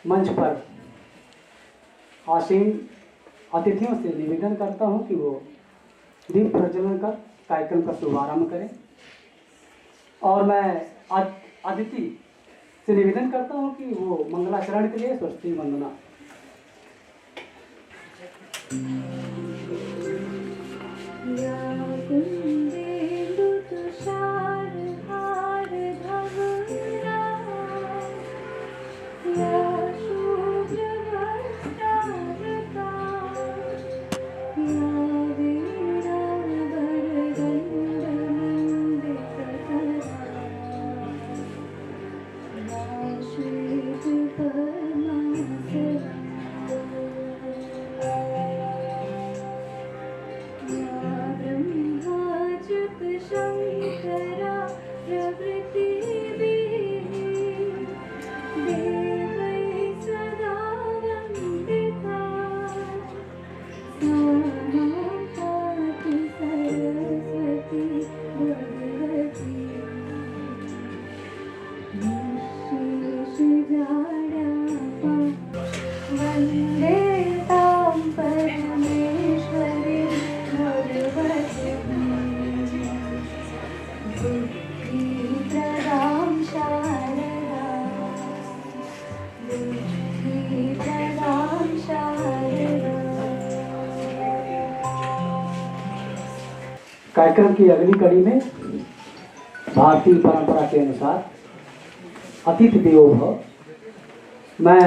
मंच पर आसीन अतिथियों से निवेदन करता हूं कि वो दीप प्रज्वलन कर कार्यक्रम का शुभारंभ करें। और मैं अतिथि से निवेदन करता हूं कि वो मंगलाचरण के लिए स्वस्ति वंदना। कार्यक्रम की अगली कड़ी में भारतीय परंपरा के अनुसार अतिथि देवो भव। मैं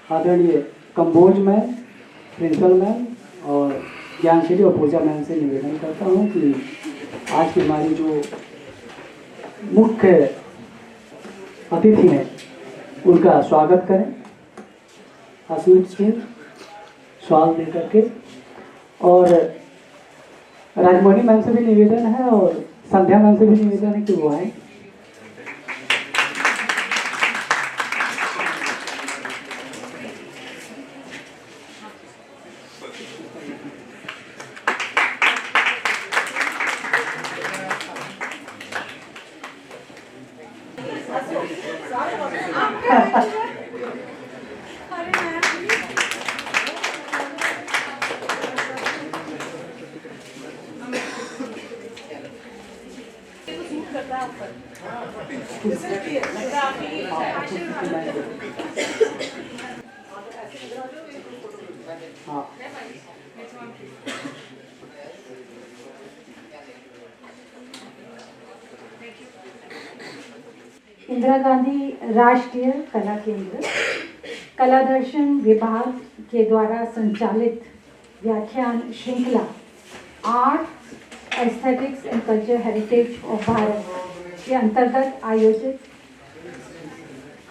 आदरणीय कंबोज मैम, प्रिंसिपल मैम और ज्ञानश्री और पूजा मैम से निवेदन करता हूं कि आज की हमारी जो मुख्य अतिथि हैं उनका स्वागत करें स्वीट स्वाल दे करके। और राजमणि मैम से भी निवेदन है और संध्या मैम से भी निवेदन है कि वो आए। इंदिरा गांधी राष्ट्रीय कला केंद्र कला दर्शन विभाग के द्वारा संचालित व्याख्यान श्रृंखला art aesthetics and culture heritage of Bharat के अंतर्गत आयोजित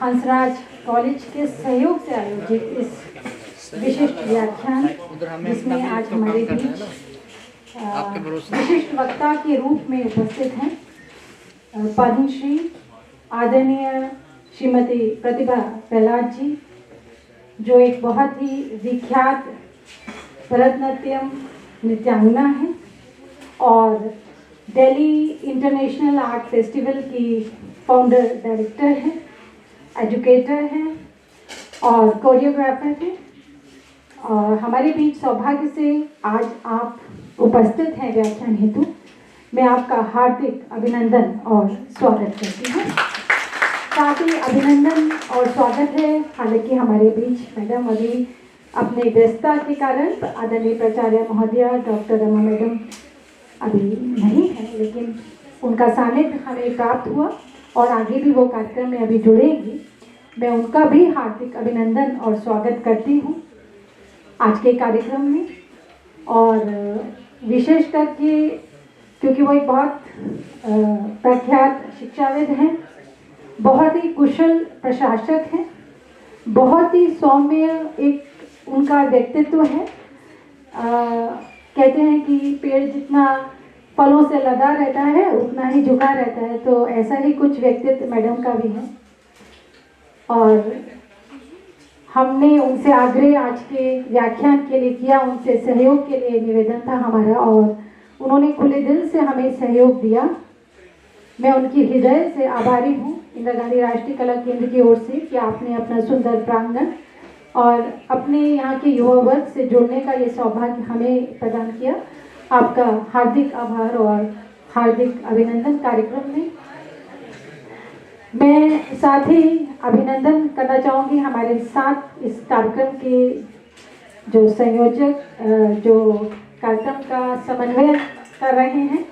हंसराज कॉलेज के सहयोग से आयोजित इस विशिष्ट व्याख्यान, जिसमें आज हमारे बीच विशिष्ट वक्ता के रूप में उपस्थित हैं पद्मश्री आदरणीय श्रीमती प्रतिभा प्रहलाद जी, जो एक बहुत ही विख्यात भरतनाट्यम नृत्यांगना है और दिल्ली इंटरनेशनल आर्ट फेस्टिवल की फाउंडर डायरेक्टर है, एजुकेटर हैं और कोरियोग्राफर हैं। और हमारे बीच सौभाग्य से आज आप उपस्थित हैं व्याख्यान हेतु। मैं आपका हार्दिक अभिनंदन और स्वागत करती हूँ। साथ ही अभिनंदन और स्वागत है, हालांकि हमारे बीच मैडम अभी अपने व्यस्तता के कारण आदरणीय प्राचार्य महोदया डॉक्टर रमा मैडम अभी नहीं है, लेकिन उनका सानिध्य हमें प्राप्त हुआ और आगे भी वो कार्यक्रम में अभी जुड़ेंगी। मैं उनका भी हार्दिक अभिनंदन और स्वागत करती हूँ आज के कार्यक्रम में। और विशेष करके क्योंकि वो एक बहुत प्रख्यात शिक्षाविद हैं, बहुत ही कुशल प्रशासक हैं, बहुत ही सौम्य एक उनका व्यक्तित्व है। कहते हैं कि पेड़ जितना फलों से लदा रहता है उतना ही झुका रहता है, तो ऐसा ही कुछ व्यक्तित्व मैडम का भी है। और हमने उनसे आग्रह आज के व्याख्यान के लिए किया, उनसे सहयोग के लिए निवेदन था हमारा और उन्होंने खुले दिल से हमें सहयोग दिया। मैं उनकी हृदय से आभारी हूँ इंदिरा गांधी राष्ट्रीय कला केंद्र की ओर से कि आपने अपना सुंदर प्रांगण और अपने यहाँ के युवा वर्ग से जुड़ने का ये सौभाग्य हमें प्रदान किया। आपका हार्दिक आभार और हार्दिक अभिनंदन कार्यक्रम में। मैं साथ ही अभिनंदन करना चाहूँगी हमारे साथ इस कार्यक्रम के जो संयोजक, जो कार्यक्रम का समन्वय कर रहे हैं,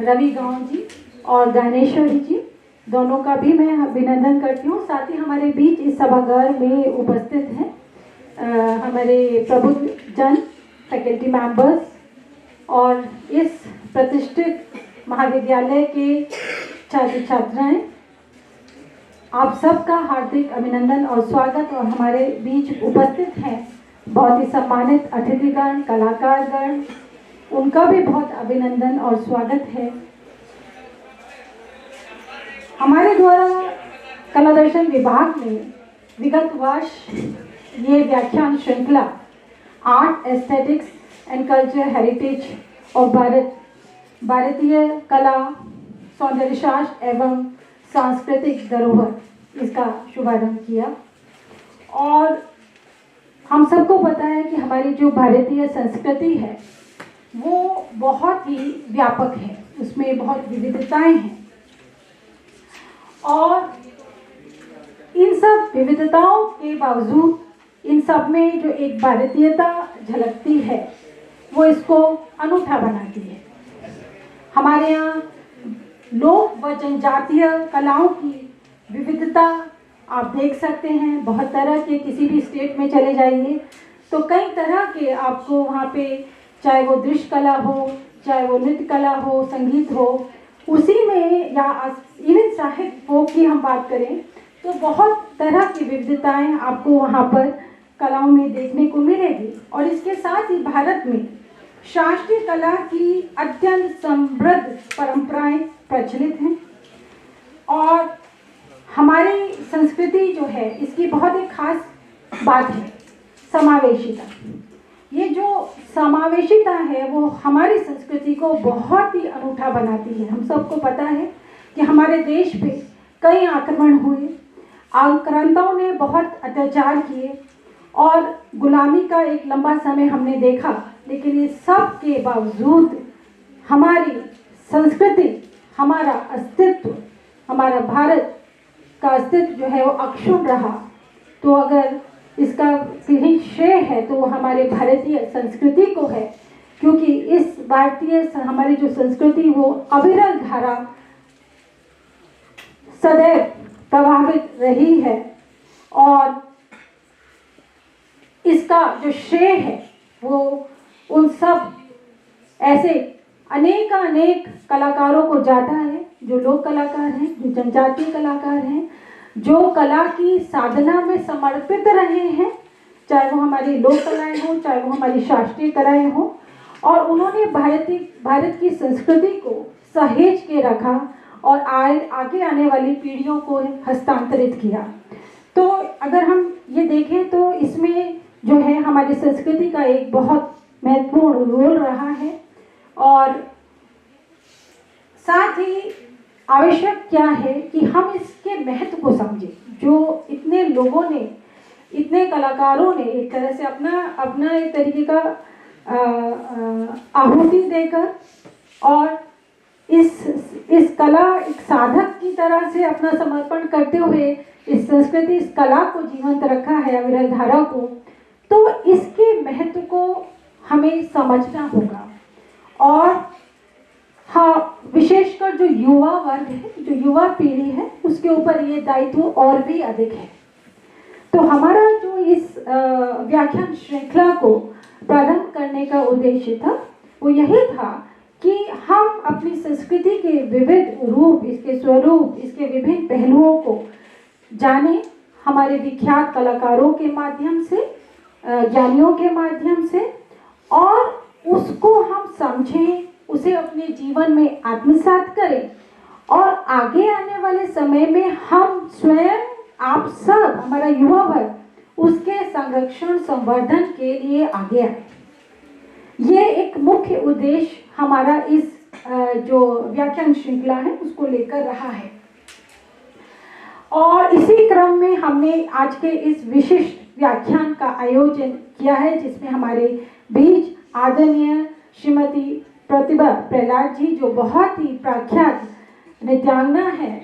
रवि गांव जी और ज्ञानेश्वरी जी, दोनों का भी मैं अभिनंदन करती हूँ। साथ ही हमारे बीच इस सभागार में उपस्थित हैं हमारे प्रबुद्ध जन, फैकल्टी मेंबर्स और इस प्रतिष्ठित महाविद्यालय के छात्र छात्राएं, आप सबका हार्दिक अभिनंदन और स्वागत। और हमारे बीच उपस्थित हैं बहुत ही सम्मानित अतिथिगण, कलाकारगण, उनका भी बहुत अभिनंदन और स्वागत है। हमारे द्वारा कला दर्शन विभाग में विगत वर्ष ये व्याख्यान श्रृंखला art, aesthetics and culture heritage और भारतीय कला, सौंदर्यशास्त्र एवं सांस्कृतिक धरोहर, इसका शुभारंभ किया। और हम सबको पता है कि हमारी जो भारतीय संस्कृति है वो बहुत ही व्यापक है, उसमें बहुत विविधताएं हैं और इन सब विविधताओं के बावजूद इन सब में जो एक भारतीयता झलकती है वो इसको अनूठा बनाती है। हमारे यहाँ लोक व जनजातीय कलाओं की विविधता आप देख सकते हैं। बहुत तरह के, किसी भी स्टेट में चले जाइए तो कई तरह के आपको वहाँ पे, चाहे वो दृश्य कला हो, चाहे वो नृत्य कला हो, संगीत हो, उसी में या इवन साहित्य फोक की हम बात करें तो बहुत तरह की विविधताएं आपको वहाँ पर कलाओं में देखने को मिलेगी। और इसके साथ ही भारत में शास्त्रीय कला की अत्यंत समृद्ध परंपराएं प्रचलित हैं और हमारी संस्कृति जो है इसकी बहुत एक खास बात है समावेशिता। ये जो समावेशिता है वो हमारी संस्कृति को बहुत ही अनूठा बनाती है। हम सबको पता है कि हमारे देश पे कई आक्रमण हुए, आक्रांताओं ने बहुत अत्याचार किए और गुलामी का एक लंबा समय हमने देखा, लेकिन इस सब के बावजूद हमारी संस्कृति, हमारा अस्तित्व, हमारा भारत का अस्तित्व जो है वो अक्षुण्ण रहा। तो अगर इसका कहीं श्रेय है तो वो हमारे भारतीय संस्कृति को है, क्योंकि इस भारतीय हमारी जो संस्कृति वो अविरल धारा सदैव प्रभावित रही है और इसका जो श्रेय है वो उन सब ऐसे अनेक कलाकारों को जाता है, जो लोक कलाकार हैं, जो जनजातीय कलाकार हैं, जो कला की साधना में समर्पित रहे हैं, चाहे वो हमारी लोक कलाएं हो, चाहे वो हमारी शास्त्रीय कलाएं हो, और उन्होंने भारत की संस्कृति को सहेज के रखा और आगे आने वाली पीढ़ियों को हस्तांतरित किया। तो अगर हम ये देखें तो इसमें जो है हमारी संस्कृति का एक बहुत महत्वपूर्ण रोल रहा है। और साथ ही आवश्यक क्या है कि हम इसके महत्व को समझें। जो इतने लोगों ने, इतने कलाकारों ने एक तरह से अपना एक तरीके का आहुति देकर और इस कला एक साधक की तरह से अपना समर्पण करते हुए इस संस्कृति, इस कला को जीवंत रखा है, अविरल धारा को, तो इसके महत्व को हमें समझना होगा। और हाँ, विशेषकर जो युवा वर्ग है, जो युवा पीढ़ी है, उसके ऊपर ये दायित्व और भी अधिक है। तो हमारा जो इस व्याख्यान श्रृंखला को प्रारंभ करने का उद्देश्य था वो यही था कि हम अपनी संस्कृति के विविध रूप, इसके स्वरूप, इसके विभिन्न पहलुओं को जाने, हमारे विख्यात कलाकारों के माध्यम से, ज्ञानियों के माध्यम से, और उसको हम समझें, उसे अपने जीवन में आत्मसात करें और आगे आने वाले समय में हम स्वयं, आप सब, हमारा युवा वर्ग उसके संरक्षण संवर्धन के लिए आगे आए। ये एक मुख्य उद्देश्य हमारा इस जो व्याख्यान श्रृंखला है उसको लेकर रहा है। और इसी क्रम में हमने आज के इस विशिष्ट व्याख्यान का आयोजन किया है, जिसमें हमारे बीच आदरणीय श्रीमती प्रतिभा प्रहलाद जी, जो बहुत ही प्रख्यात नृत्यांगना है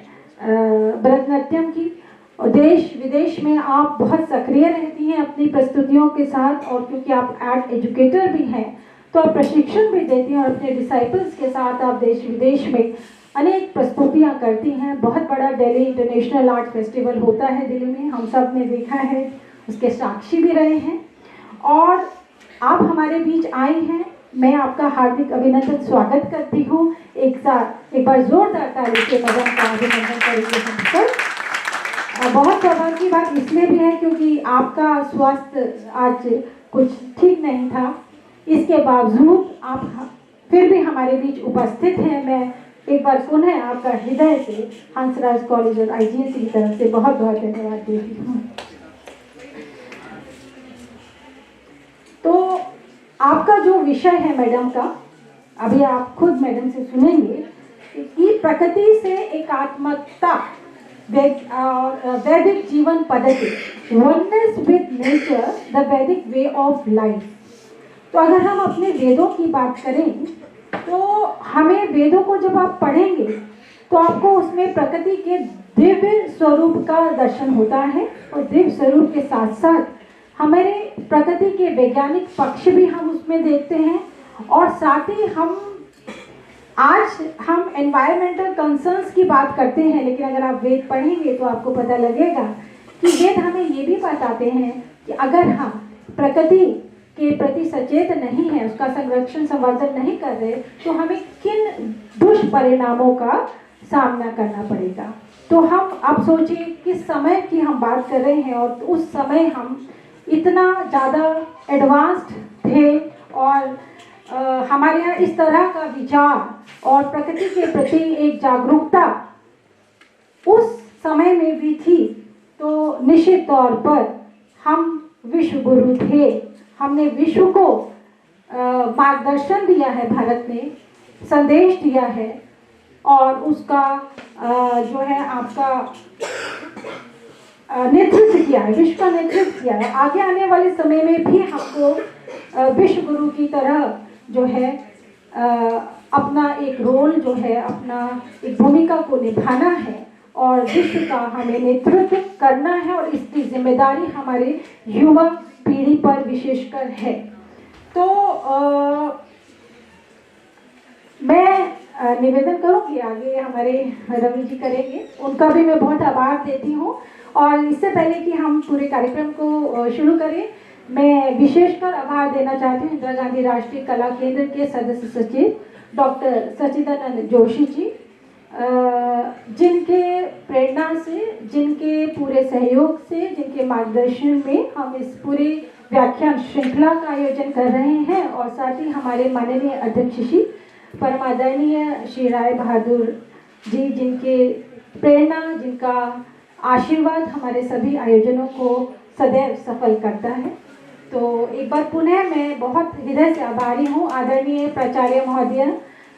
भरतनाट्यम की, और देश विदेश में आप बहुत सक्रिय रहती हैं अपनी प्रस्तुतियों के साथ, और क्योंकि आप आर्ट एजुकेटर भी हैं तो आप प्रशिक्षण भी देती हैं और अपने डिसाइपल्स के साथ आप देश विदेश में अनेक प्रस्तुतियां करती हैं। बहुत बड़ा दिल्ली इंटरनेशनल आर्ट फेस्टिवल होता है दिल्ली में, हम सब ने देखा है, उसके साक्षी भी रहे हैं, और आप हमारे बीच आई हैं। मैं आपका हार्दिक अभिनंदन स्वागत करती हूँ। एक बार जोरदार ताली से मैडम का अभिनंदन करेंगे हम सब। बहुत सौभाग्य की बात इसलिए भी है क्योंकि आपका स्वास्थ्य आज कुछ ठीक नहीं था, इसके बावजूद आप फिर भी हमारे बीच उपस्थित हैं। मैं एक बार पुनः आपका हृदय से हंसराज कॉलेज और IGNC की तरफ से बहुत बहुत धन्यवाद देती हूँ। तो आपका जो विषय है मैडम का, अभी आप खुद मैडम से सुनेंगे कि प्रकृति से एकात्मकता और वैदिक जीवन पद्धति, वननेस विद नेचर, द वैदिक वे ऑफ लाइफ। तो अगर हम अपने वेदों की बात करें तो हमें वेदों को जब आप पढ़ेंगे तो आपको उसमें प्रकृति के दिव्य स्वरूप का दर्शन होता है, और दिव्य स्वरूप के साथ साथ हमारे प्रकृति के वैज्ञानिक पक्ष भी हम उसमें देखते हैं, और साथ ही आज हम एनवायरमेंटल कंसर्न्स की बात करते हैं, लेकिन अगर आप वेद पढ़ेंगे तो आपको पता लगेगा कि वेद हमें ये भी बताते हैं कि अगर हम प्रकृति के प्रति सचेत नहीं है, उसका संरक्षण संवर्धन नहीं कर रहे, तो हमें किन दुष्परिणामों का सामना करना पड़ेगा। तो हम अब सोचिए किस समय की हम बात कर रहे हैं, और उस समय हम इतना ज़्यादा एडवांस्ड थे, और हमारे यहाँ इस तरह का विचार और प्रकृति के प्रति एक जागरूकता उस समय में भी थी। तो निश्चित तौर पर हम विश्व गुरु थे, हमने विश्व को मार्गदर्शन दिया है, भारत ने संदेश दिया है, और उसका जो है आपका नेतृत्व किया है, विश्व का नेतृत्व किया है। आगे आने वाले समय में भी हमको विश्व गुरु की तरह जो है अपना एक रोल जो है, अपना एक भूमिका को निभाना है, और विश्व का हमें नेतृत्व करना है, और इसकी जिम्मेदारी हमारे युवा पीढ़ी पर विशेषकर है। तो मैं निवेदन करूँगी, आगे हमारे रवि जी करेंगे, उनका भी मैं बहुत आभार देती हूँ। और इससे पहले कि हम पूरे कार्यक्रम को शुरू करें, मैं विशेषकर आभार देना चाहती हूँ इंदिरा गांधी राष्ट्रीय कला केंद्र के सदस्य सचिव डॉक्टर सचिदानंद जोशी जी, जिनके प्रेरणा से, जिनके पूरे सहयोग से, जिनके मार्गदर्शन में हम इस पूरे व्याख्यान श्रृंखला का आयोजन कर रहे हैं, और साथ ही हमारे माननीय अध्यक्ष श्री परम आदरणीय श्री राय बहादुर जी, जिनके प्रेरणा, जिनका आशीर्वाद हमारे सभी आयोजनों को सदैव सफल करता है। तो एक बार पुनः मैं बहुत हृदय से आभारी हूँ आदरणीय प्राचार्य महोदय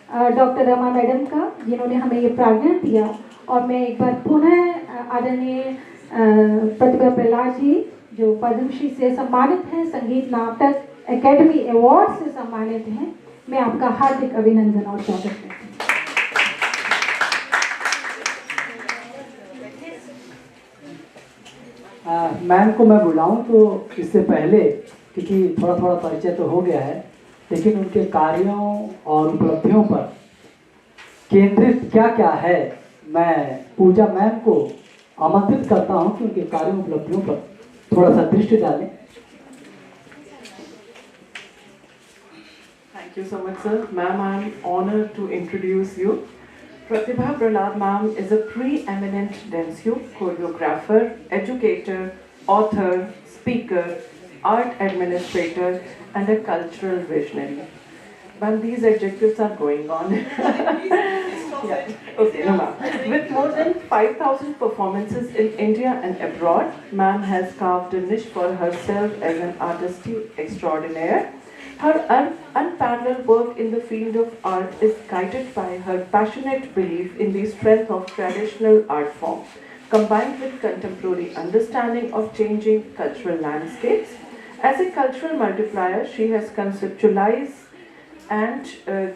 डॉक्टर रमा मैडम का, जिन्होंने हमें ये प्राज्ञान दिया, और मैं एक बार पुनः आदरणीय प्रतिभा प्रहलाद जी, जो पद्मश्री से सम्मानित हैं, संगीत नाटक एकेडमी अवार्ड से सम्मानित हैं, मैं आपका हार्दिक अभिनंदन और स्वागत करती हूँ। मैम को मैं बुलाऊं तो इससे पहले, क्योंकि थोड़ा थोड़ा परिचय तो हो गया है, लेकिन उनके कार्यों और उपलब्धियों पर केंद्रित क्या क्या है, मैं पूजा मैम को आमंत्रित करता हूं कि उनके कार्यों उपलब्धियों पर थोड़ा सा दृष्टि डालें। Thank you so much, sir. Ma'am, I am honored to introduce you. Pratibha Prahlad ma'am is a preeminent danceur, choreographer, educator, author, speaker, art administrator, and a cultural visionary. Ma'am, these adjectives are going on. Yeah. Okay, no, ma'am. With more than 5,000 performances in India and abroad, ma'am has carved a niche for herself as an artiste extraordinaire. Her unparalleled work in the field of art is guided by her passionate belief in the strength of traditional art form, combined with contemporary understanding of changing cultural landscapes. As a cultural multiplier, she has conceptualized and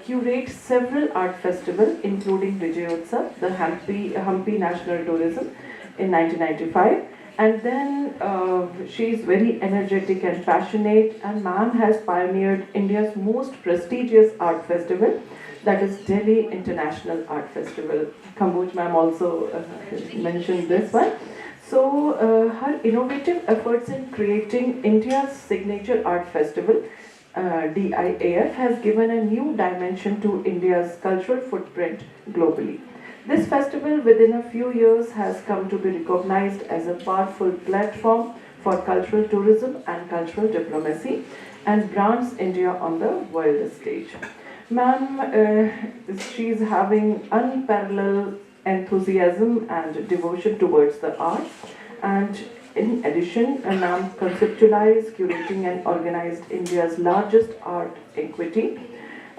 curate several art festivals, including Vijayotsav, the Hampi National Tourism in 1995. And then she is very energetic and passionate, and ma'am has pioneered India's most prestigious art festival, that is Delhi International Art Festival. Kamboj ma'am also mentioned this one. So her innovative efforts in creating India's signature art festival, DIAF, has given a new dimension to India's cultural footprint globally. This festival within a few years has come to be recognized as a powerful platform for cultural tourism and cultural diplomacy and brands India on the world stage. Ma'am, she is having unparalleled enthusiasm and devotion towards the arts, and in addition, ma'am conceptualized, curating and organized India's largest art equity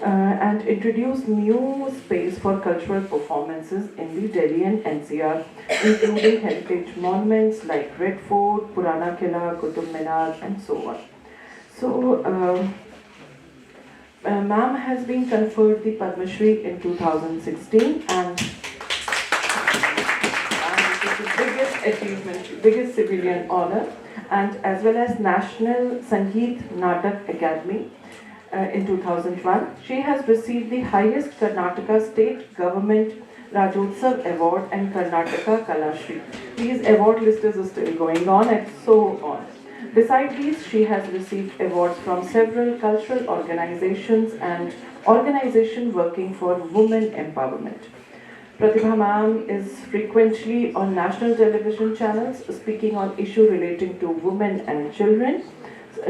and introduced new space for cultural performances in the Delhi and NCR, including heritage monuments like Red Fort, Purana Killa, Qutub Minar, and so on. So, ma'am has been conferred the Padma Shri in 2016, and it is the biggest achievement, biggest civilian honor, and as well as National Sangeet Natak Academy in 2001. She has received the highest Karnataka State Government Rajyotsav Award and Karnataka Kalashri. These award lists are still going on and so on. Besides these, she has received awards from several cultural organizations and organizations working for women empowerment. Pratibha ma'am is frequently on national television channels speaking on issues relating to women and children.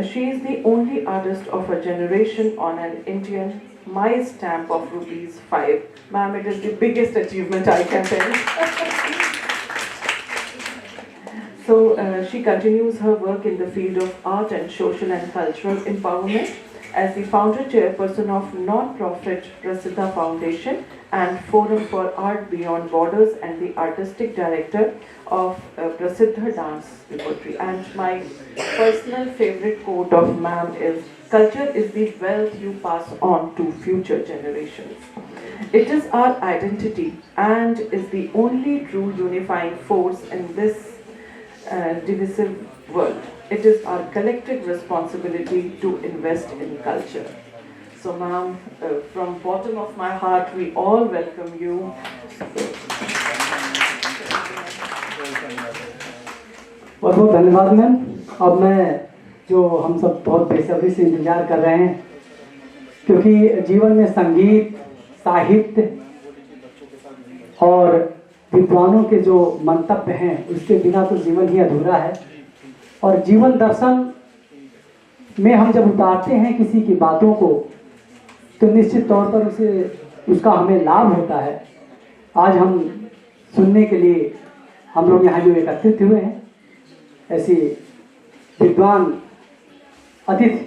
She is the only artist of her generation on an Indian My stamp of ₹5. Ma'am, it is the biggest achievement I can tell. So she continues her work in the field of art and social and cultural empowerment as the founder chairperson of non-profit Prasiddha Foundation and Forum for Art Beyond Borders and the artistic director of Prasiddha Dance Repertory. And my personal favorite quote of ma'am is, "Culture is the wealth you pass on to future generations. It is our identity and is the only true unifying force in this divisive world. It is our collective responsibility to invest in culture." So ma'am, from bottom of my heart, we all welcome you. बहुत बहुत धन्यवाद ma'am. अब मैं जो हम सब बहुत बेसब्री से इंतजार कर रहे हैं, क्योंकि जीवन में संगीत, साहित्य और विद्वानों के जो मंतव्य हैं, उसके बिना तो जीवन ही अधूरा है। और जीवन दर्शन में हम जब उतारते हैं किसी की बातों को, तो निश्चित तौर पर उसका हमें लाभ होता है। आज हम सुनने के लिए हम लोग यहाँ जो एकत्रित हुए हैं, ऐसी विद्वान अतिथि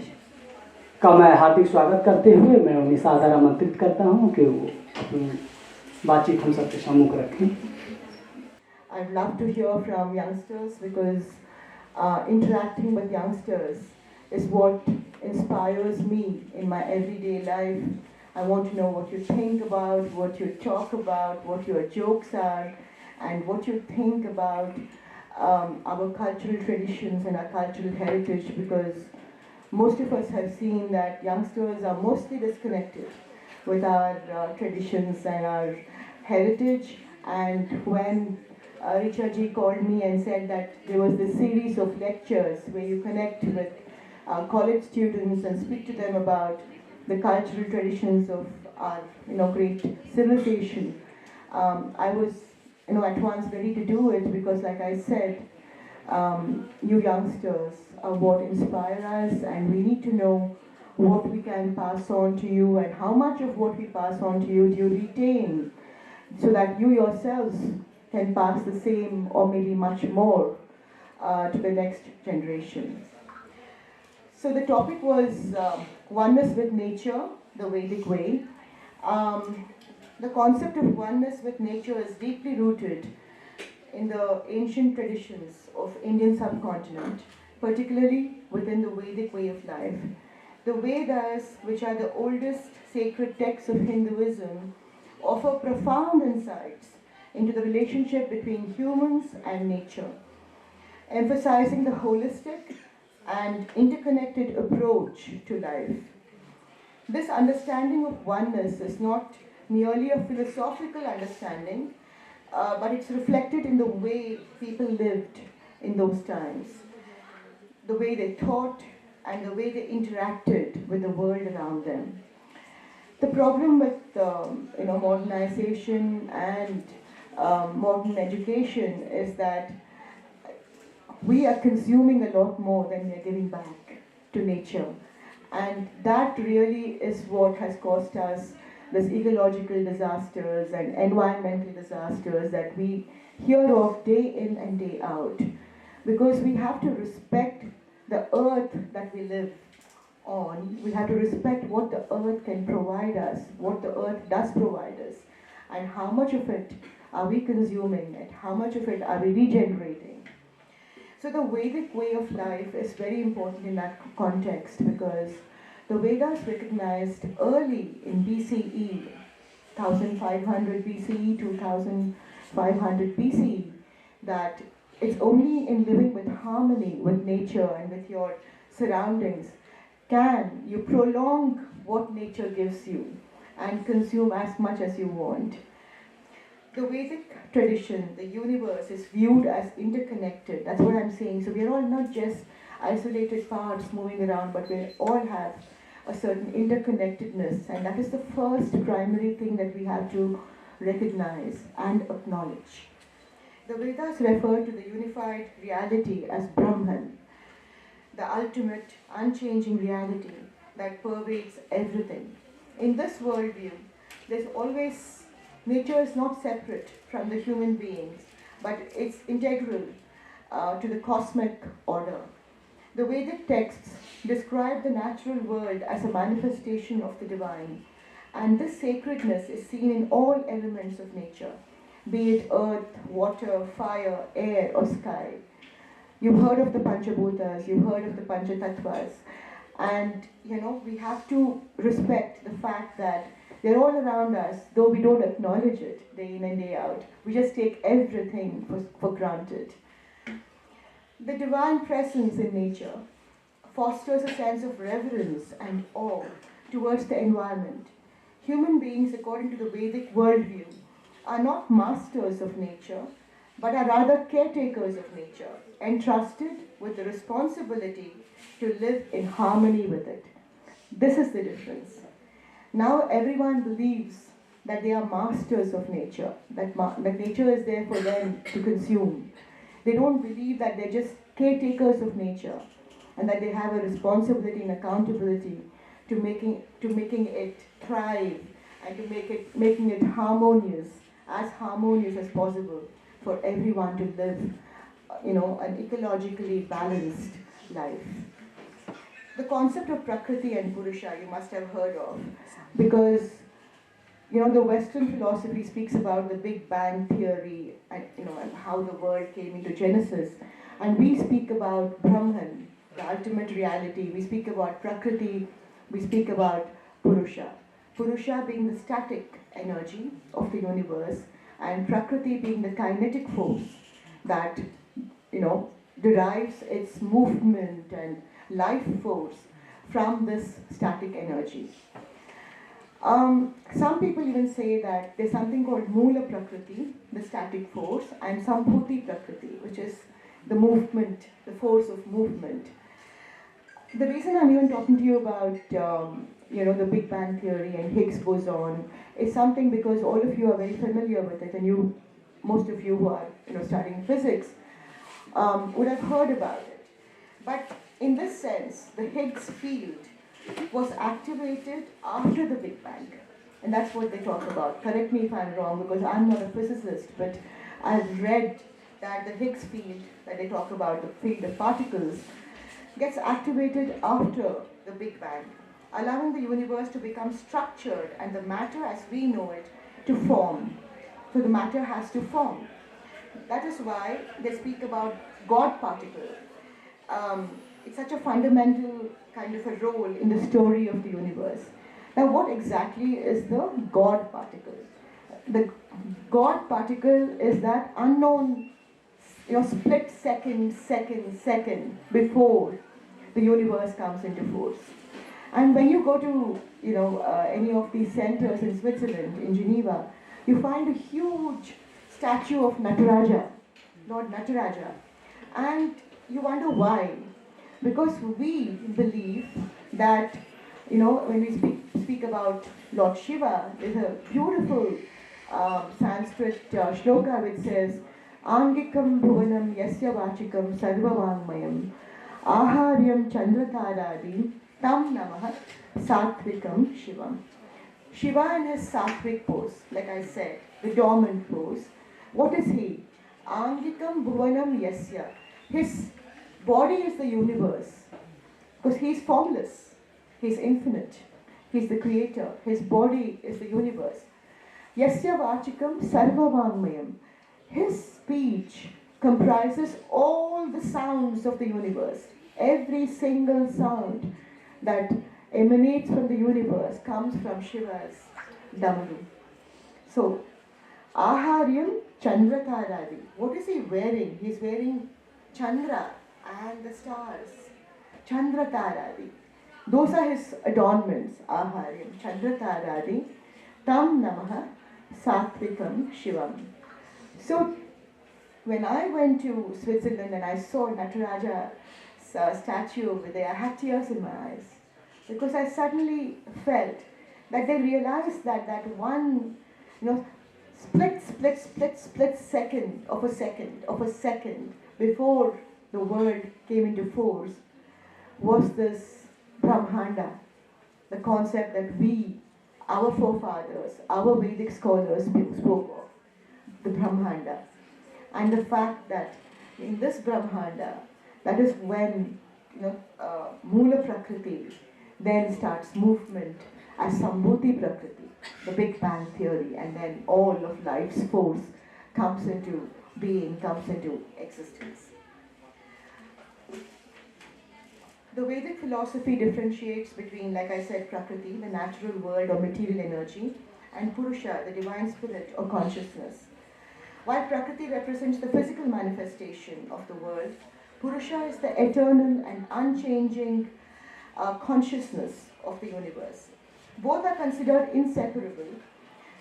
का मैं हार्दिक स्वागत करते हुए मैं उन्हें सादर आमंत्रित करता हूँ कि वो अपनी बातचीत हम सबके सम्मुख रखें। I'd love to hear from youngsters because interacting with youngsters is what inspires me in my everyday life. I want to know what you think about, what you talk about, what your jokes are, and what you think about our cultural traditions and our cultural heritage, because most of us have seen that youngsters are mostly disconnected with our traditions and our heritage. And when Richa ji called me and said that there was this series of lectures where you connect with college students and speak to them about the cultural traditions of our great civilization, I was at once ready to do it, because like I said, you youngsters are what inspire us, and we need to know what we can pass on to you and how much of what we pass on to you do you retain, so that you yourselves can pass the same or maybe much more to the next generation. So the topic was oneness with nature, the Vedic way. The concept of oneness with nature is deeply rooted in the ancient traditions of Indian subcontinent, particularly within the Vedic way of life. The Vedas, which are the oldest sacred texts of Hinduism, offer profound insights into the relationship between humans and nature, emphasizing the holistic and interconnected approach to life. This understanding of oneness is not merely a philosophical understanding, but it's reflected in the way people lived in those times, the way they thought, and the way they interacted with the world around them. The problem with modernization and modern education is that we are consuming a lot more than we are giving back to nature. And that really is what has caused us these ecological disasters and environmental disasters that we hear of day in and day out. Because we have to respect the earth that we live on. We have to respect what the earth can provide us, what the earth does provide us, and how much of it are we consuming and how much of it are we regenerating. So the Vedic way of life is very important in that context, because the Vedas recognized early in BCE, 1500 BCE to 1500 BCE, that it's only in living with harmony with nature and with your surroundings can you prolong what nature gives you and consume as much as you want. The Vedic tradition, the universe, is viewed as interconnected. That's what I'm saying. So we are all not just isolated parts moving around, but we all have a certain interconnectedness, and that is the first primary thing that we have to recognize and acknowledge. The Vedas refer to the unified reality as Brahman, the ultimate, unchanging reality that pervades everything. In this worldview, there's always, nature is not separate from the human beings, but it's integral to the cosmic order. The Vedic texts describe the natural world as a manifestation of the divine, and this sacredness is seen in all elements of nature, be it earth, water, fire, air, or sky. You've heard of the Panchabhutas, you've heard of the Panchatattvas, and we have to respect the fact that they're all around us, though we don't acknowledge it day in and day out. We just take everything for granted. The divine presence in nature fosters a sense of reverence and awe towards the environment. Human beings, according to the Vedic worldview, are not masters of nature, but are rather caretakers of nature, entrusted with the responsibility to live in harmony with it. This is the difference. Now everyone believes that they are masters of nature, that nature is there for them to consume. They don't believe that they're just caretakers of nature and that they have a responsibility and accountability to making it thrive and to making it harmonious as possible for everyone to live, an ecologically balanced life. The concept of Prakriti and Purusha you must have heard of, because the Western philosophy speaks about the Big Bang theory and how the world came into Genesis, and we speak about Brahman, the ultimate reality. We speak about Prakriti, we speak about Purusha. Purusha being the static energy of the universe, and Prakriti being the kinetic force that derives its movement and life force from this static energy. Some people even say that there's something called Mula Prakriti, the static force, and Sambhuti Prakriti, which is the movement, the force of movement. The reason I'm even talking to you about the Big Bang theory and Higgs boson is something because all of you are very familiar with it, and most of you who are studying physics would have heard about it. But in this sense, the Higgs field was activated after the Big Bang, and that's what they talk about. Correct me if I'm wrong, because I'm not a physicist, but I've read that the Higgs field that they talk about, the field of particles, gets activated after the Big Bang, allowing the universe to become structured and the matter as we know it to form. So the matter has to form. that is why they speak about God particle. It's such a fundamental kind of a role in the story of the universe. Now, what exactly is the God particle? The God particle is that unknown, split second before the universe comes into force. And when you go to, any of these centers in Switzerland, in Geneva, you find a huge statue of Nataraja, Lord Nataraja. And you wonder why. Because we believe that, when we speak about Lord Shiva, there's a beautiful Sanskrit shloka which says, Angikam bhuvanam yasya vachikam sarvavangmayam aharyam chandrataradi tam namah satvikam shivam. Shiva in his sattvic pose, like I said, the dormant pose. What is he? Angikam bhuvanam yasya. His body is the universe. Because he is formless. He is infinite. He is the creator. His body is the universe. Yasya vachikam sarvavangmayam. His speech comprises all the sounds of the universe. Every single sound that emanates from the universe comes from Shiva's Damaru. So, Aharyam Chandrataradi. What is he wearing? He is wearing Chandra and the stars. Chandrataradi. Those are his adornments. Aharyam Chandrataradi. Tam Namaha Satvikam Shivam. So, when I went to Switzerland and I saw Nataraja's statue over there, I had tears in my eyes. Because I suddenly felt that they realized that one, split second of a second before the world came into force was this Brahmanda, the concept that our forefathers, our Vedic scholars spoke of, the Brahmanda. And the fact that in this Brahmanda, that is when, Mula Prakriti then starts movement as Sambhuti Prakriti, the Big Bang Theory, and then all of life's force comes into being, comes into existence. The Vedic philosophy differentiates between, like I said, Prakriti, the natural world or material energy, and Purusha, the divine spirit or consciousness. While Prakriti represents the physical manifestation of the world, Purusha is the eternal and unchanging consciousness of the universe. Both are considered inseparable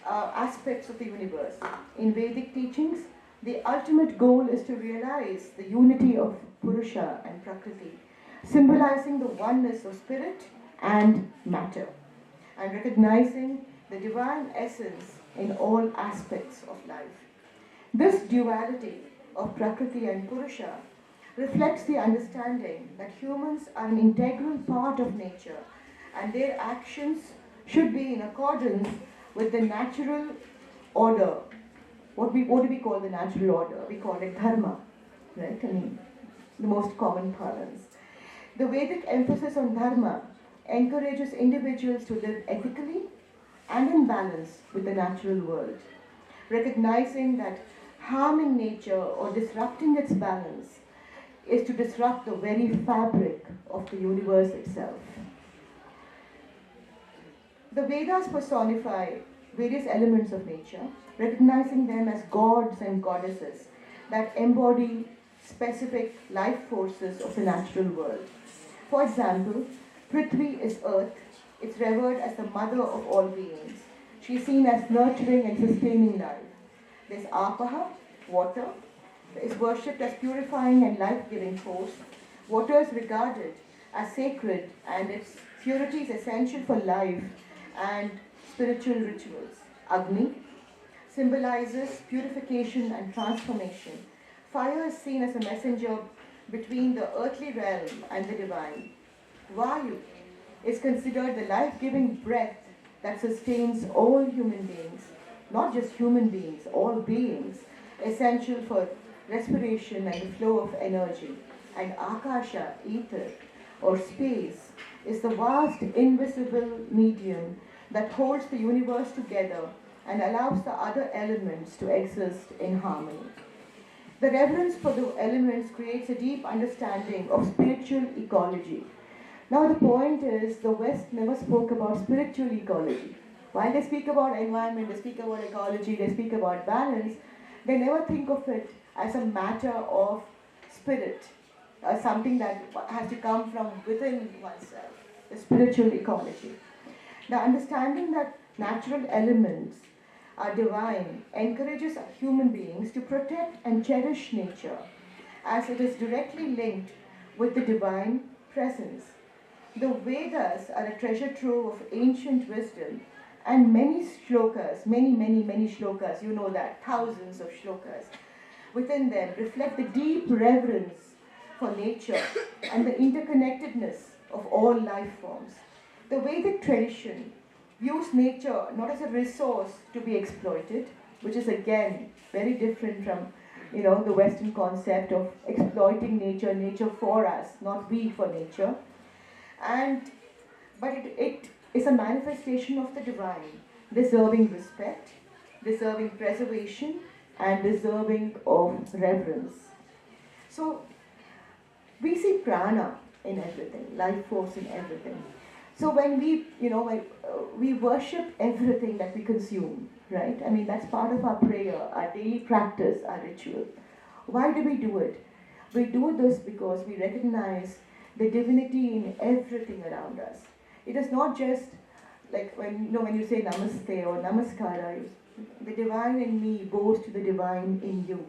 aspects of the universe. In Vedic teachings, the ultimate goal is to realize the unity of Purusha and Prakriti, symbolizing the oneness of spirit and matter, and recognizing the divine essence in all aspects of life. This duality of Prakriti and Purusha reflects the understanding that humans are an integral part of nature and their actions should be in accordance with the natural order. What do we call the natural order? We call it dharma, right? The most common parlance. The Vedic emphasis on dharma encourages individuals to live ethically and in balance with the natural world, recognizing that harming nature or disrupting its balance is to disrupt the very fabric of the universe itself. The Vedas personify various elements of nature, recognizing them as gods and goddesses that embody specific life forces of the natural world. For example, Prithvi is earth. It's revered as the mother of all beings. She is seen as nurturing and sustaining life. There's Apaha, water, is worshipped as purifying and life-giving force. Water is regarded as sacred and its purity is essential for life and spiritual rituals. Agni symbolizes purification and transformation. Fire is seen as a messenger between the earthly realm and the divine. Vayu is considered the life-giving breath that sustains all human beings, not just human beings, all beings, essential for respiration and the flow of energy. And Akasha, ether, or space, is the vast invisible medium that holds the universe together and allows the other elements to exist in harmony. The reverence for the elements creates a deep understanding of spiritual ecology. Now the point is, the West never spoke about spiritual ecology. While they speak about environment, they speak about ecology, they speak about balance, they never think of it as a matter of spirit, something that has to come from within oneself, the spiritual ecology. The understanding that natural elements are divine encourages human beings to protect and cherish nature, as it is directly linked with the divine presence. The Vedas are a treasure trove of ancient wisdom, and many shlokas, many shlokas, you know that, thousands of shlokas, within them reflect the deep reverence for nature and the interconnectedness of all life forms. The Vedic tradition views nature not as a resource to be exploited, which is again very different from the Western concept of exploiting nature, nature for us, not we for nature. But it is a manifestation of the divine, deserving respect, deserving preservation, and deserving of reverence. So we see prana in everything, life force in everything. So when we worship everything that we consume, right? I mean, that's part of our prayer, our daily practice, our ritual. Why do we do it? We do this because we recognize the divinity in everything around us. It is not just like when you say namaste or namaskara, the divine in me bows to the divine in you.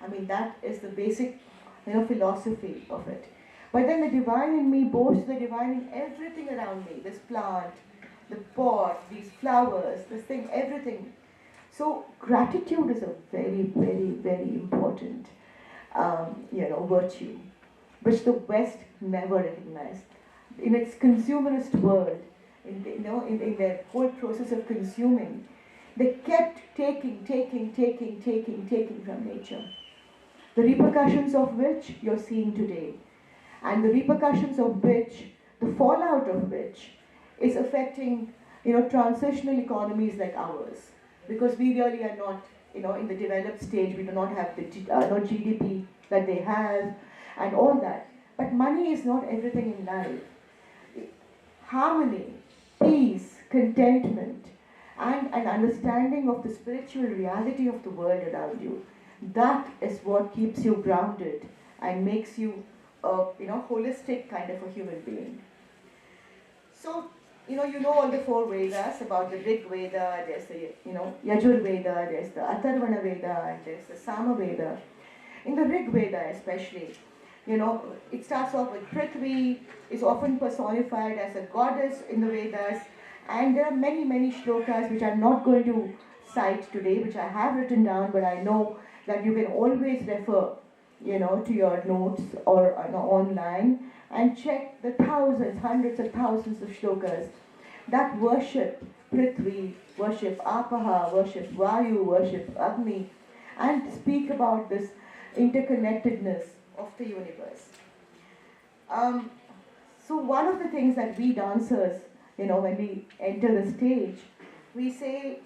I mean, that is the basic philosophy of it. But then the divine in me bows to the divine in everything around me. This plant, the pot, these flowers, this thing, everything. So gratitude is a very, very, very important virtue, which the West never recognized. In its consumerist world, in their whole process of consuming, they kept taking from nature. The repercussions of which you're seeing today, and the repercussions of which, the fallout of which, is affecting transitional economies like ours, because we really are not in the developed stage. We do not have the GDP that they have and all that. But money is not everything in life. Harmony, peace, contentment, and an understanding of the spiritual reality of the world around you, that is what keeps you grounded and makes you a holistic kind of a human being. So you know all the four Vedas. About the Rig Veda, there's the Yajur Veda, there's the Atharvana Veda, and there's the Sama Veda. In the Rig Veda especially, it starts off with Prithvi, is often personified as a goddess in the Vedas, and there are many shlokas which I'm not going to cite today, which I have written down, but I know that you can always refer to your notes or online and check the thousands, hundreds of thousands of shlokas that worship Prithvi, worship Apaha, worship Vayu, worship Agni, and speak about this interconnectedness of the universe. So one of the things that we dancers, when we enter the stage, we say,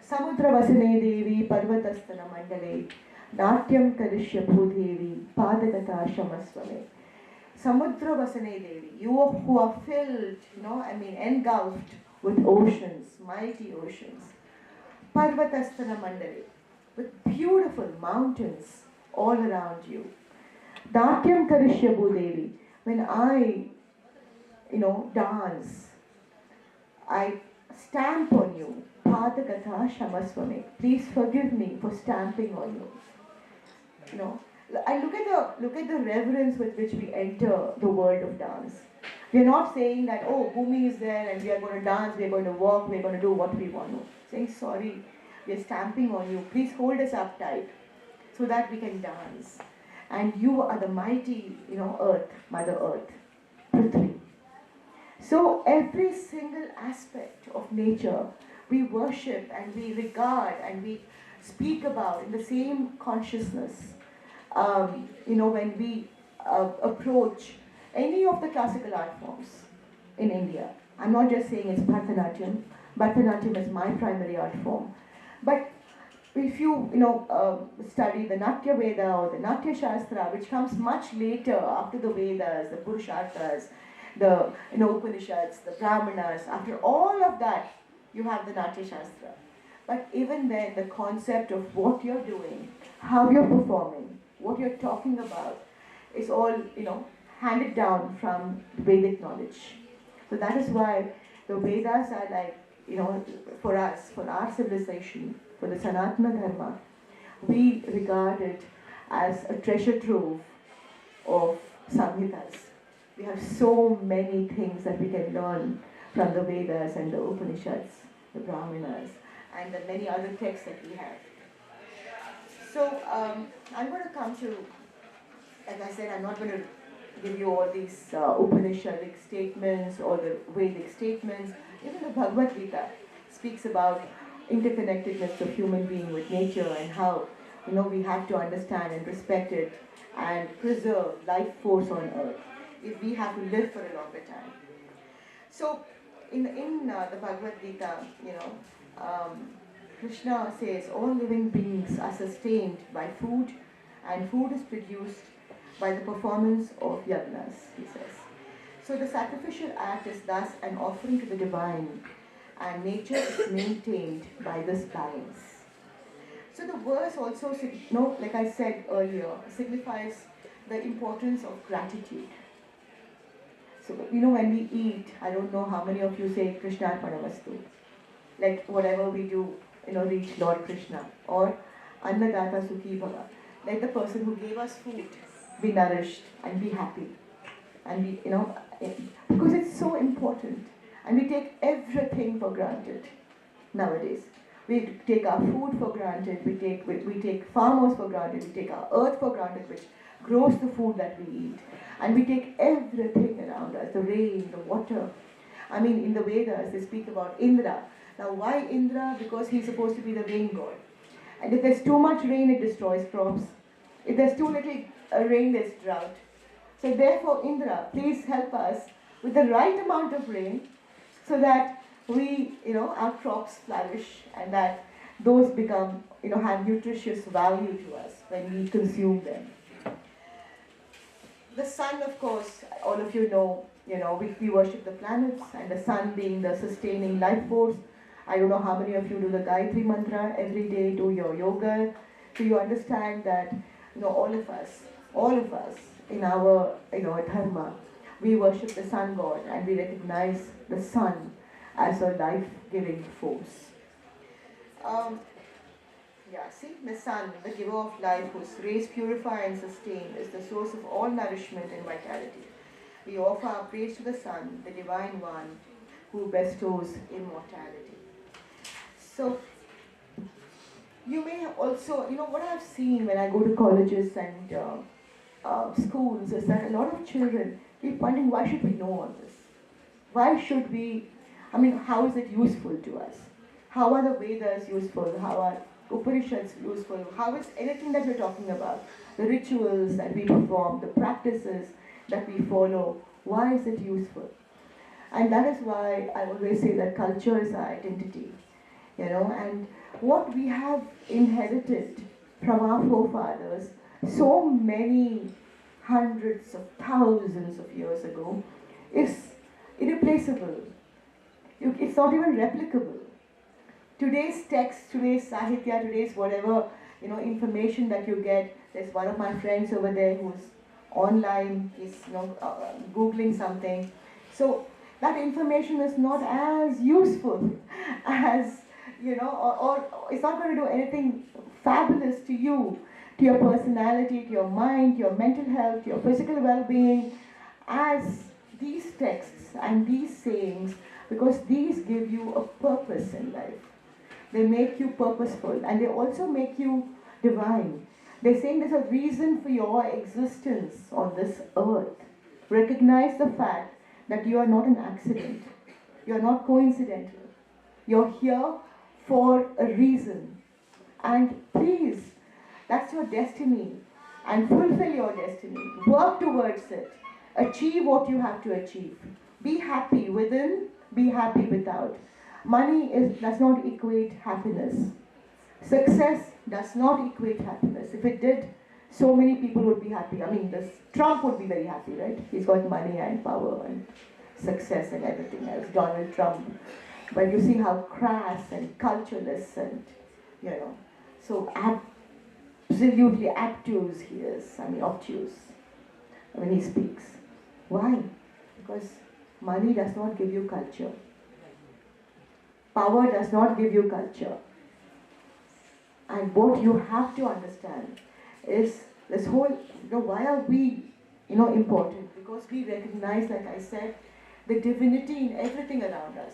Samudra Vasane Devi Parvatastana Mandale Natyam Karishya Bhudevi Padagata Shamaswame. Samudra Vasane Devi, you who are filled, engulfed with oceans, mighty oceans. Parvatastana Mandale, with beautiful mountains all around you. Natyam Karishya Bhudevi, when I, dance, I stamp on you. Padagata Shamaswame, please forgive me for stamping on you. And look at the reverence with which we enter the world of dance. We are not saying that, oh, Bhumi is there and we are going to dance, we are going to walk, we are going to do what we want to. Saying, sorry, we are stamping on you. Please hold us up tight so that we can dance. And you are the mighty, earth, Mother Earth, Prithvi. So every single aspect of nature we worship and we regard and we speak about in the same consciousness. When we approach any of the classical art forms in India. I'm not just saying it's Bharatanatyam. Bharatanatyam is my primary art form. But if you study the Natya Veda or the Natya Shastra, which comes much later after the Vedas, the Purusharthas, the Upanishads, the Brahmanas, after all of that, you have the Natya Shastra. But even then, the concept of what you're doing, how you're performing, what you're talking about, is all handed down from Vedic knowledge. So that is why the Vedas are like, for us, for our civilization, for the Sanatana Dharma, we regard it as a treasure trove of Samhitas. We have so many things that we can learn from the Vedas and the Upanishads, the Brahmanas, and the many other texts that we have. So I'm going to come to, like I said, I'm not going to give you all these Upanishadic statements or the Vedic statements. Even the Bhagavad Gita speaks about interconnectedness of human being with nature and how we have to understand and respect it and preserve life force on earth if we have to live for a longer time. So in the Bhagavad Gita, Krishna says all living beings are sustained by food, and food is produced by the performance of yagnas, he says. So the sacrificial act is thus an offering to the divine, and nature is maintained by this balance. So the verse also, like I said earlier, signifies the importance of gratitude. So when we eat, I don't know how many of you say Krishna Arpanamastu. Like whatever we do, reach Lord Krishna. Or Annadata Sukhi Bhava. Like the person who gave us food, be nourished and be happy. And we, because it's so important. And we take everything for granted nowadays. We take our food for granted, we take farmers for granted, we take our earth for granted, which grows the food that we eat. And we take everything around us, the rain, the water. I mean, in the Vedas, they speak about Indra. Now, why Indra? Because he's supposed to be the rain god. And if there's too much rain, it destroys crops. If there's too little rain, there's drought. So therefore, Indra, please help us with the right amount of rain so that we, our crops flourish and that those become, have nutritious value to us when we consume them. The sun, of course, all of you know, we worship the planets, and the sun being the sustaining life force. I don't know how many of you do the Gayatri mantra every day, do your yoga. So you understand that, all of us in our, dharma, we worship the sun god and we recognize the sun as a life-giving force. See, the sun, the giver of life, whose rays purify and sustain, is the source of all nourishment and vitality. We offer our praise to the sun, the divine one, who bestows immortality. So, you may also, what I've seen when I go to colleges and schools is that a lot of children keep wondering, why should we know all this? Why should we, how is it useful to us? How are the Vedas useful? How are Upanishads useful? How is anything that we're talking about? The rituals that we perform, the practices that we follow, why is it useful? And that is why I always say that culture is our identity. And what we have inherited from our forefathers so many hundreds of thousands of years ago is irreplaceable. It's not even replicable. Today's text, today's sahitya, today's whatever, information that you get, there's one of my friends over there who's online, he's, Googling something. So that information is not as useful as, or it's not going to do anything fabulous to you, to your personality, to your mind, to your mental health, to your physical well-being, as these texts and these sayings, because these give you a purpose in life. They make you purposeful, and they also make you divine. They're saying there's a reason for your existence on this earth. Recognize the fact that you are not an accident. You are not coincidental. You're here for a reason. And please, that's your destiny. And fulfill your destiny. Work towards it. Achieve what you have to achieve. Be happy within, be happy without. Money does not equate happiness. Success does not equate happiness. If it did, so many people would be happy. I mean, Trump would be very happy, right? He's got money and power and success and everything else, Donald Trump. But you see how crass and cultureless and, so absolutely obtuse he is. I mean, obtuse when he speaks. Why? Because money does not give you culture. Power does not give you culture. And what you have to understand is this whole, why are we, important? Because we recognize, like I said, the divinity in everything around us.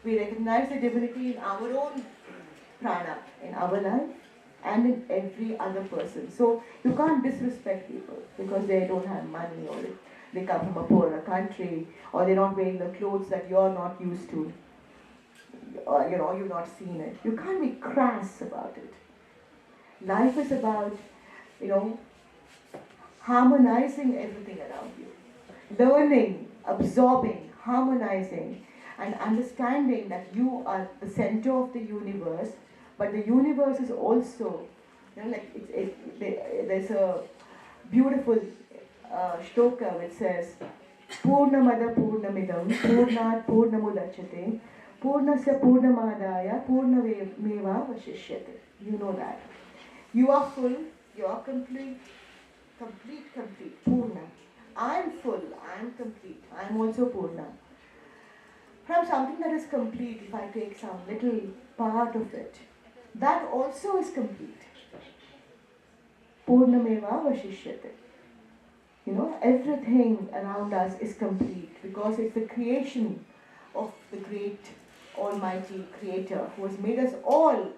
We recognize the divinity in our own prana, in our life, and in every other person. So you can't disrespect people because they don't have money, or they come from a poorer country, or they're not wearing the clothes that you're not used to, or you've not seen it. You can't be crass about it. Life is about, harmonizing everything around you. Learning, absorbing, harmonizing, and understanding that you are the center of the universe, but the universe is also, there's a beautiful shloka which says, Purnamada Purnamidam Purnat Purnamudachyate Purnasya Purnamadaya Purnameva Vashishyate. You know that. You are full, you are complete, Purna. I am full, I am complete, I am also Purna. From something that is complete, if I take some little part of it, that also is complete. Purnameva Vashishyate. Everything around us is complete because it's the creation of the great Almighty Creator who has made us all,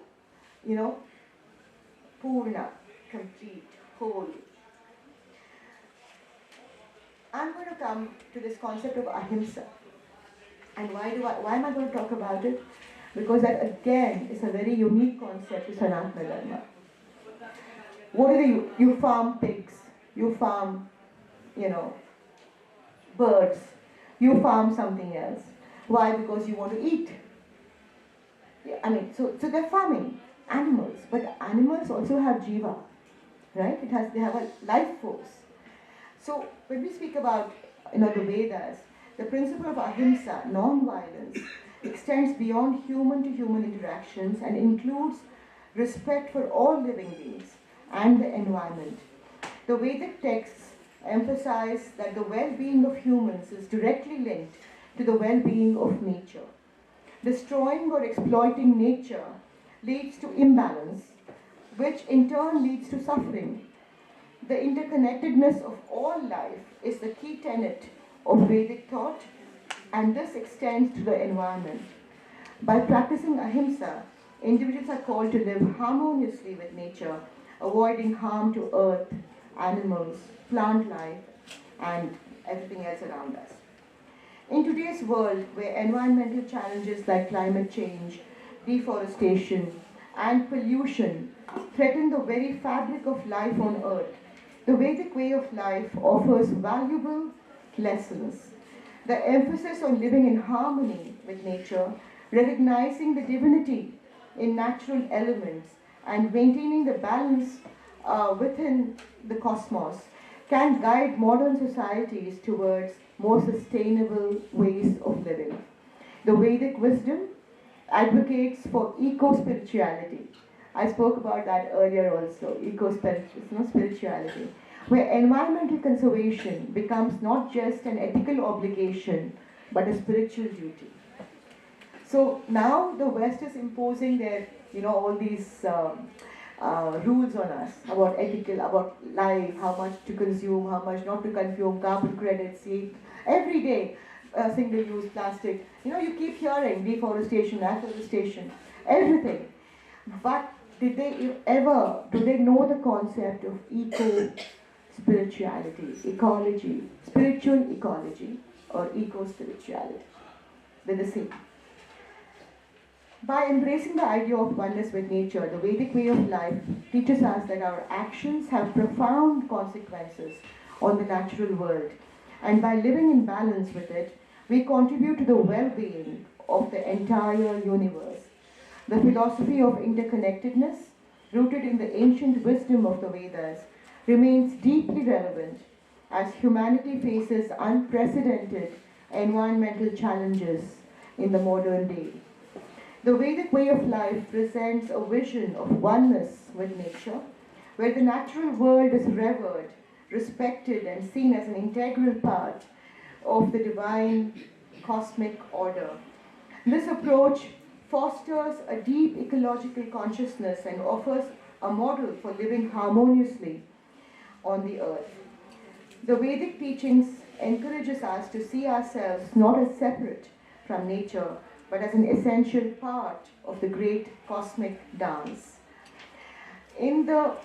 Purna, complete, whole. I'm going to come to this concept of ahimsa. And why am I going to talk about it? Because that again is a very unique concept to Sanatana Dharma. What do you farm pigs, you farm, birds, you farm something else. Why? Because you want to eat. So they're farming animals, but animals also have jiva, right? They have a life force. So when we speak about, the Vedas, the principle of ahimsa, non-violence, extends beyond human to human interactions and includes respect for all living beings and the environment. The Vedic texts emphasize that the well-being of humans is directly linked to the well-being of nature. Destroying or exploiting nature leads to imbalance, which in turn leads to suffering. The interconnectedness of all life is the key tenet of Vedic thought, and this extends to the environment. By practicing ahimsa, individuals are called to live harmoniously with nature, avoiding harm to earth, animals, plant life, and everything else around us. In today's world, where environmental challenges like climate change, deforestation, and pollution threaten the very fabric of life on earth, the Vedic way of life offers valuable lessons. The emphasis on living in harmony with nature, recognizing the divinity in natural elements, and maintaining the balance within the cosmos can guide modern societies towards more sustainable ways of living. The Vedic wisdom advocates for eco-spirituality. I spoke about that earlier also, spirituality, where environmental conservation becomes not just an ethical obligation, but a spiritual duty. So now the West is imposing their, all these rules on us about ethical, about life, how much to consume, how much not to consume, carbon credits, every day, single-use plastic. You keep hearing deforestation, afforestation, everything. But do they know the concept of eco-spirituality, ecology, spiritual ecology, or eco-spirituality? They're the same. By embracing the idea of oneness with nature, the Vedic way of life teaches us that our actions have profound consequences on the natural world. And by living in balance with it, we contribute to the well-being of the entire universe. The philosophy of interconnectedness, rooted in the ancient wisdom of the Vedas, remains deeply relevant as humanity faces unprecedented environmental challenges in the modern day. The Vedic way of life presents a vision of oneness with nature, where the natural world is revered, respected, and seen as an integral part of the divine cosmic order. This approach fosters a deep ecological consciousness and offers a model for living harmoniously on the earth. The Vedic teachings encourages us to see ourselves not as separate from nature, but as an essential part of the great cosmic dance. In the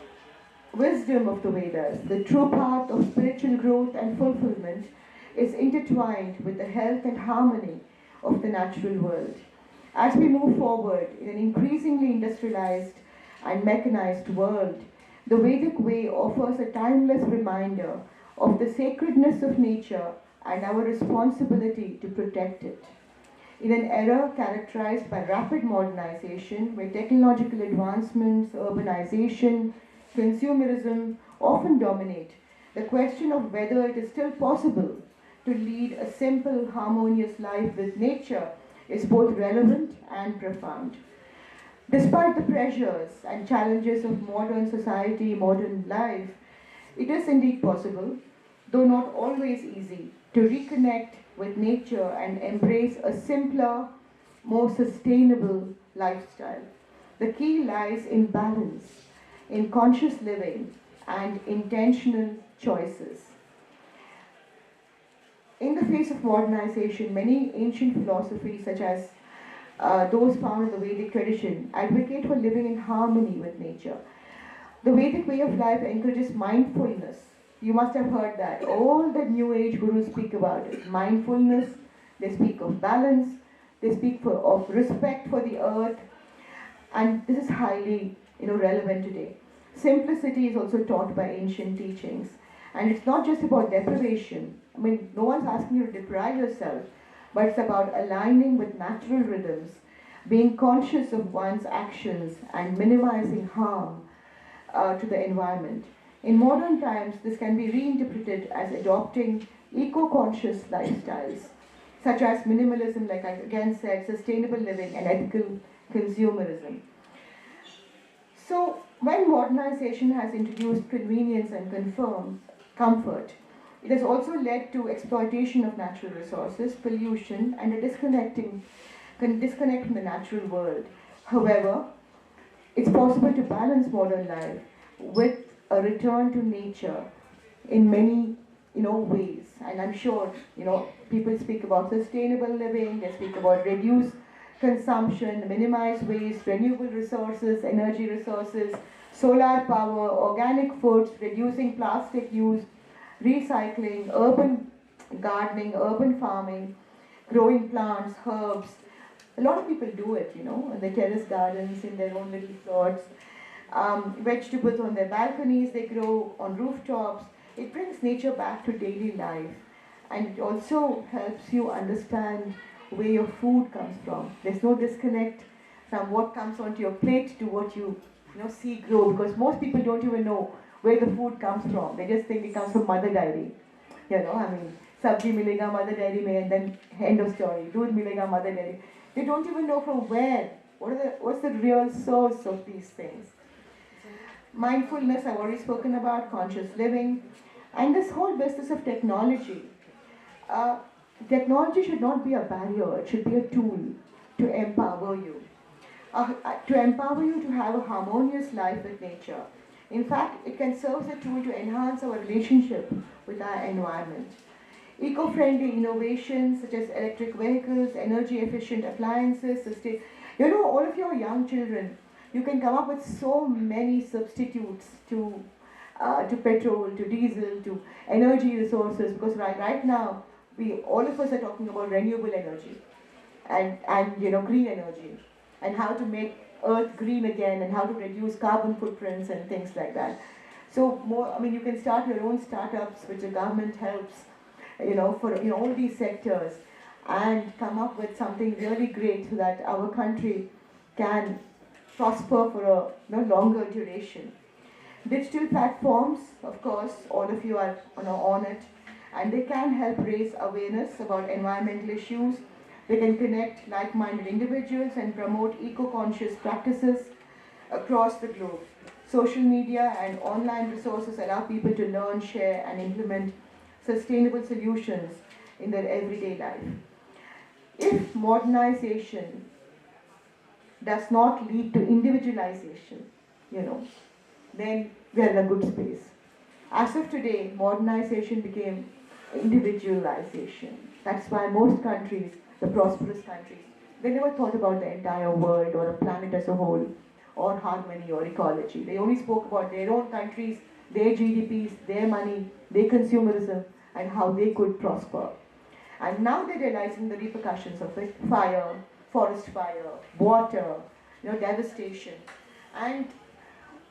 wisdom of the Vedas, the true path of spiritual growth and fulfillment is intertwined with the health and harmony of the natural world. As we move forward in an increasingly industrialized and mechanized world, the Vedic way offers a timeless reminder of the sacredness of nature and our responsibility to protect it. In an era characterized by rapid modernization, where technological advancements, urbanization, consumerism often dominate, the question of whether it is still possible to lead a simple, harmonious life with nature is both relevant and profound. Despite the pressures and challenges of modern society, modern life, it is indeed possible, though not always easy, to reconnect with nature and embrace a simpler, more sustainable lifestyle. The key lies in balance, in conscious living, and intentional choices. In the face of modernization, many ancient philosophies, such as those found in the Vedic tradition, advocate for living in harmony with nature. The Vedic way of life encourages mindfulness. You must have heard that. All the New Age gurus speak about it. Mindfulness, they speak of balance, they speak of respect for the earth, and this is highly relevant today. Simplicity is also taught by ancient teachings. And it's not just about deprivation. I mean, no one's asking you to deprive yourself, but it's about aligning with natural rhythms, being conscious of one's actions, and minimizing harm to the environment. In modern times, this can be reinterpreted as adopting eco-conscious lifestyles, such as minimalism, like I again said, sustainable living, and ethical consumerism. So, when modernization has introduced convenience and comfort, it has also led to exploitation of natural resources, pollution, and a disconnect from the natural world. However, it's possible to balance modern life with a return to nature in many ways. And I'm sure people speak about sustainable living, they speak about reduced consumption, minimize waste, renewable resources, energy resources, solar power, organic foods, reducing plastic use, recycling, urban gardening, urban farming, growing plants, herbs. A lot of people do it, in their terrace gardens, in their own little plots. Vegetables on their balconies, they grow on rooftops. It brings nature back to daily life. And it also helps you understand where your food comes from. There's no disconnect from what comes onto your plate to what you see grow, because most people don't even know where the food comes from. They just think it comes from Mother Dairy. Sabji milega Mother Dairy mein, and then end of story. Doodh milega Mother Dairy. They don't even know from where. What's the real source of these things? Mindfulness, I've already spoken about, conscious living, and this whole business of technology. Technology should not be a barrier, it should be a tool to empower you. To empower you to have a harmonious life with nature. In fact, it can serve as a tool to enhance our relationship with our environment. Eco-friendly innovations such as electric vehicles, energy-efficient appliances, all of your young children, you can come up with so many substitutes to petrol, to diesel, to energy resources, because right now, all of us are talking about renewable energy and green energy, and how to make earth green again, and how to reduce carbon footprints and things like that. So you can start your own startups which the government helps, for all these sectors, and come up with something really great so that our country can prosper for a longer duration. Digital platforms, of course, all of you are on it, and they can help raise awareness about environmental issues. They can connect like-minded individuals and promote eco-conscious practices across the globe. Social media and online resources allow people to learn, share, and implement sustainable solutions in their everyday life. If modernization does not lead to individualization, then we are in a good space. As of today, modernization became individualization. That's why most countries, the prosperous countries, they never thought about the entire world or a planet as a whole, or harmony or ecology. They only spoke about their own countries, their GDPs, their money, their consumerism, and how they could prosper. And now they're realizing the repercussions of it: fire, forest fire, water, devastation. And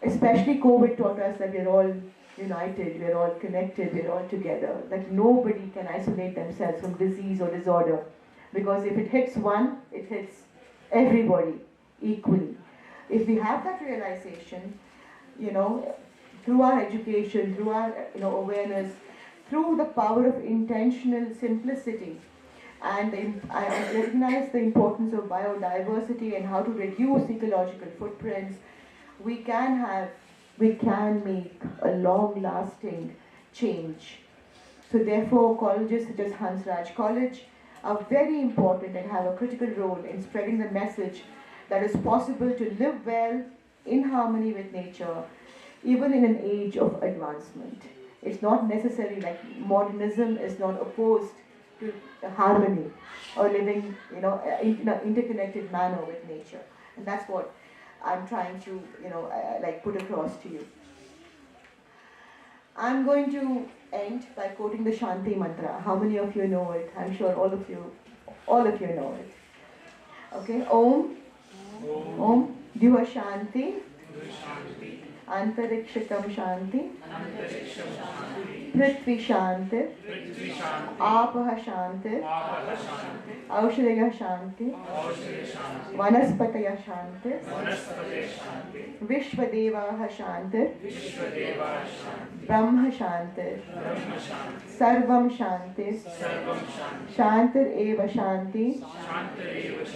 especially COVID taught us that we're all united, we're all connected, we're all together, that nobody can isolate themselves from disease or disorder. Because if it hits one, it hits everybody equally. If we have that realization, through our education, through our awareness, through the power of intentional simplicity, and I recognize the importance of biodiversity and how to reduce ecological footprints, we can make a long-lasting change. So therefore, colleges such as Hansraj College are very important and have a critical role in spreading the message that it's possible to live well in harmony with nature, even in an age of advancement. It's not necessary, like modernism is not opposed to harmony or living in an interconnected manner with nature. And that's what I'm trying to put across to you. I'm going to end by quoting the Shanti mantra. How many of you know it? I'm sure all of you know it. Okay, Om. Om. Diva Shanti. Antarikshatam Shanti. Prithvi Shanti. Apaha Shanti. Aushadaya Shanti. Vanaspataya Shanti. Vishwadevaha Shanti. Brahma Shanti. Sarvam Shanti. Shantir Eva Shanti.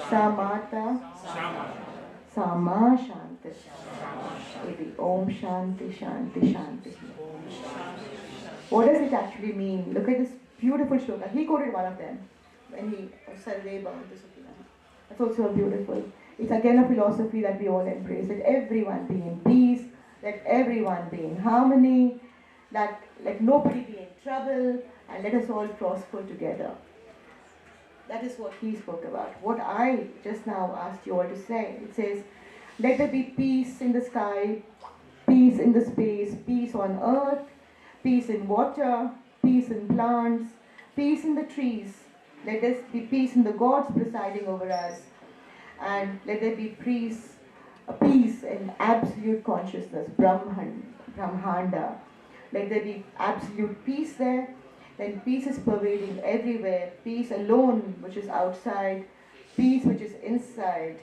Samata. Sama Shanti. Om Shanti Shanti Shanti. What does it actually mean? Look at this beautiful shloka. He quoted one of them when he Sarve Bhavantu Sukhina. That's also beautiful. It's again a philosophy that we all embrace. Let everyone be in peace. Let everyone be in harmony. Let nobody be in trouble. And let us all prosper together. That is what he spoke about. What I just now asked you all to say, it says, let there be peace in the sky, peace in the space, peace on earth, peace in water, peace in plants, peace in the trees. Let there be peace in the gods presiding over us. And let there be peace in absolute consciousness, Brahmanda. Let there be absolute peace there. Then peace is pervading everywhere. Peace alone, which is outside. Peace, which is inside.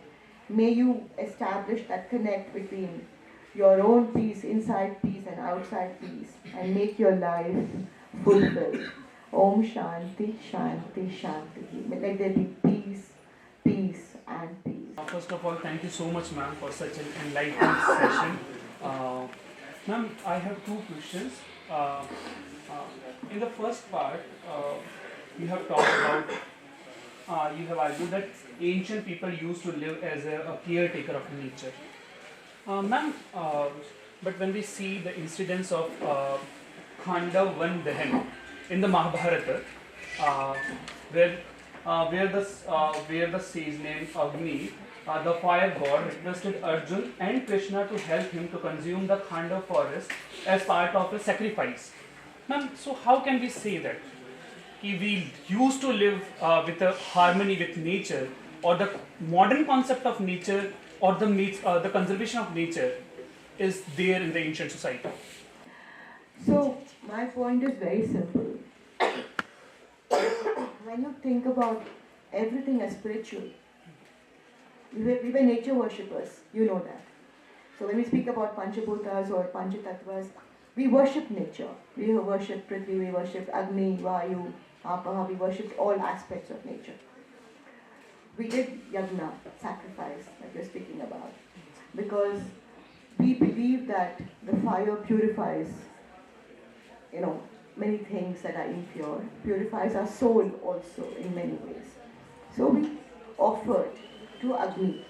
May you establish that connect between your own peace, inside peace and outside peace, and make your life fulfilled. Om Shanti, Shanti, Shanti. Let there be peace, peace and peace. First of all, thank you so much, ma'am, for such an enlightening session. Ma'am, I have two questions. In the first part, you have talked about, you have argued that ancient people used to live as a caretaker of nature. Ma'am, but when we see the incidents of Khanda Van Dahan in the Mahabharata, where the sage named Agni, the fire god, requested Arjun and Krishna to help him to consume the Khanda forest as part of a sacrifice. Ma'am, so how can we say that we used to live with a harmony with nature, or the modern concept of nature, or the conservation of nature is there in the ancient society? So my point is very simple. When you think about everything as spiritual, we were nature worshippers, you know that. So when we speak about Panchabhutas or Panchatattvas, we worship nature. We worship Prithvi, we worship Agni, Vayu, Apaha, we worshipped all aspects of nature. We did yagna, sacrifice, that you're speaking about, because we believe that the fire purifies, many things that are impure, purifies our soul also in many ways. So we offered to Agni.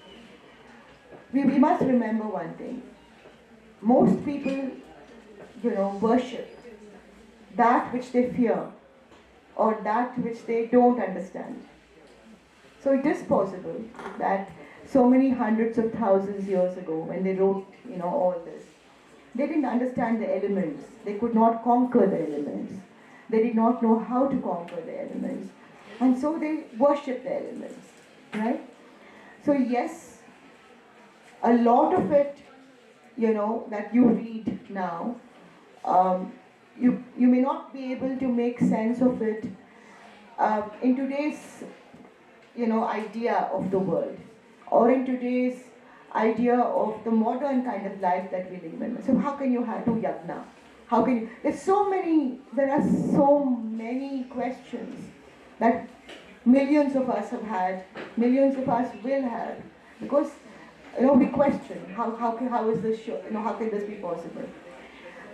We must remember one thing. Most people, worship that which they fear or that which they don't understand. So it is possible that so many hundreds of thousands years ago, when they wrote, all this, they didn't understand the elements. They could not conquer the elements. They did not know how to conquer the elements. And so they worshipped the elements, right? So yes, a lot of it, that you read now, you may not be able to make sense of it in today's, idea of the world, or in today's idea of the modern kind of life that we live in. So how can you do yagna? How can you? There are so many questions that millions of us have had, millions of us will have, because we question how is this how can this be possible?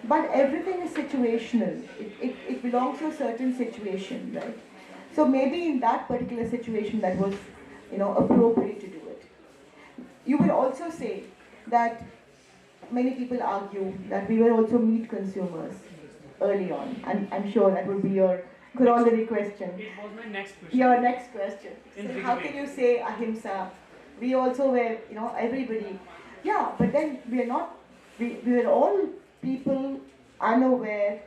But everything is situational. It belongs to a certain situation, right? So maybe in that particular situation that was appropriate to do it. You will also say that many people argue that we were also meat consumers early on, and I'm sure that would be your corollary question. It was my next question. Your next question. So how can you say ahimsa? We also were, everybody. Yeah, but then we are not, we were all people unaware.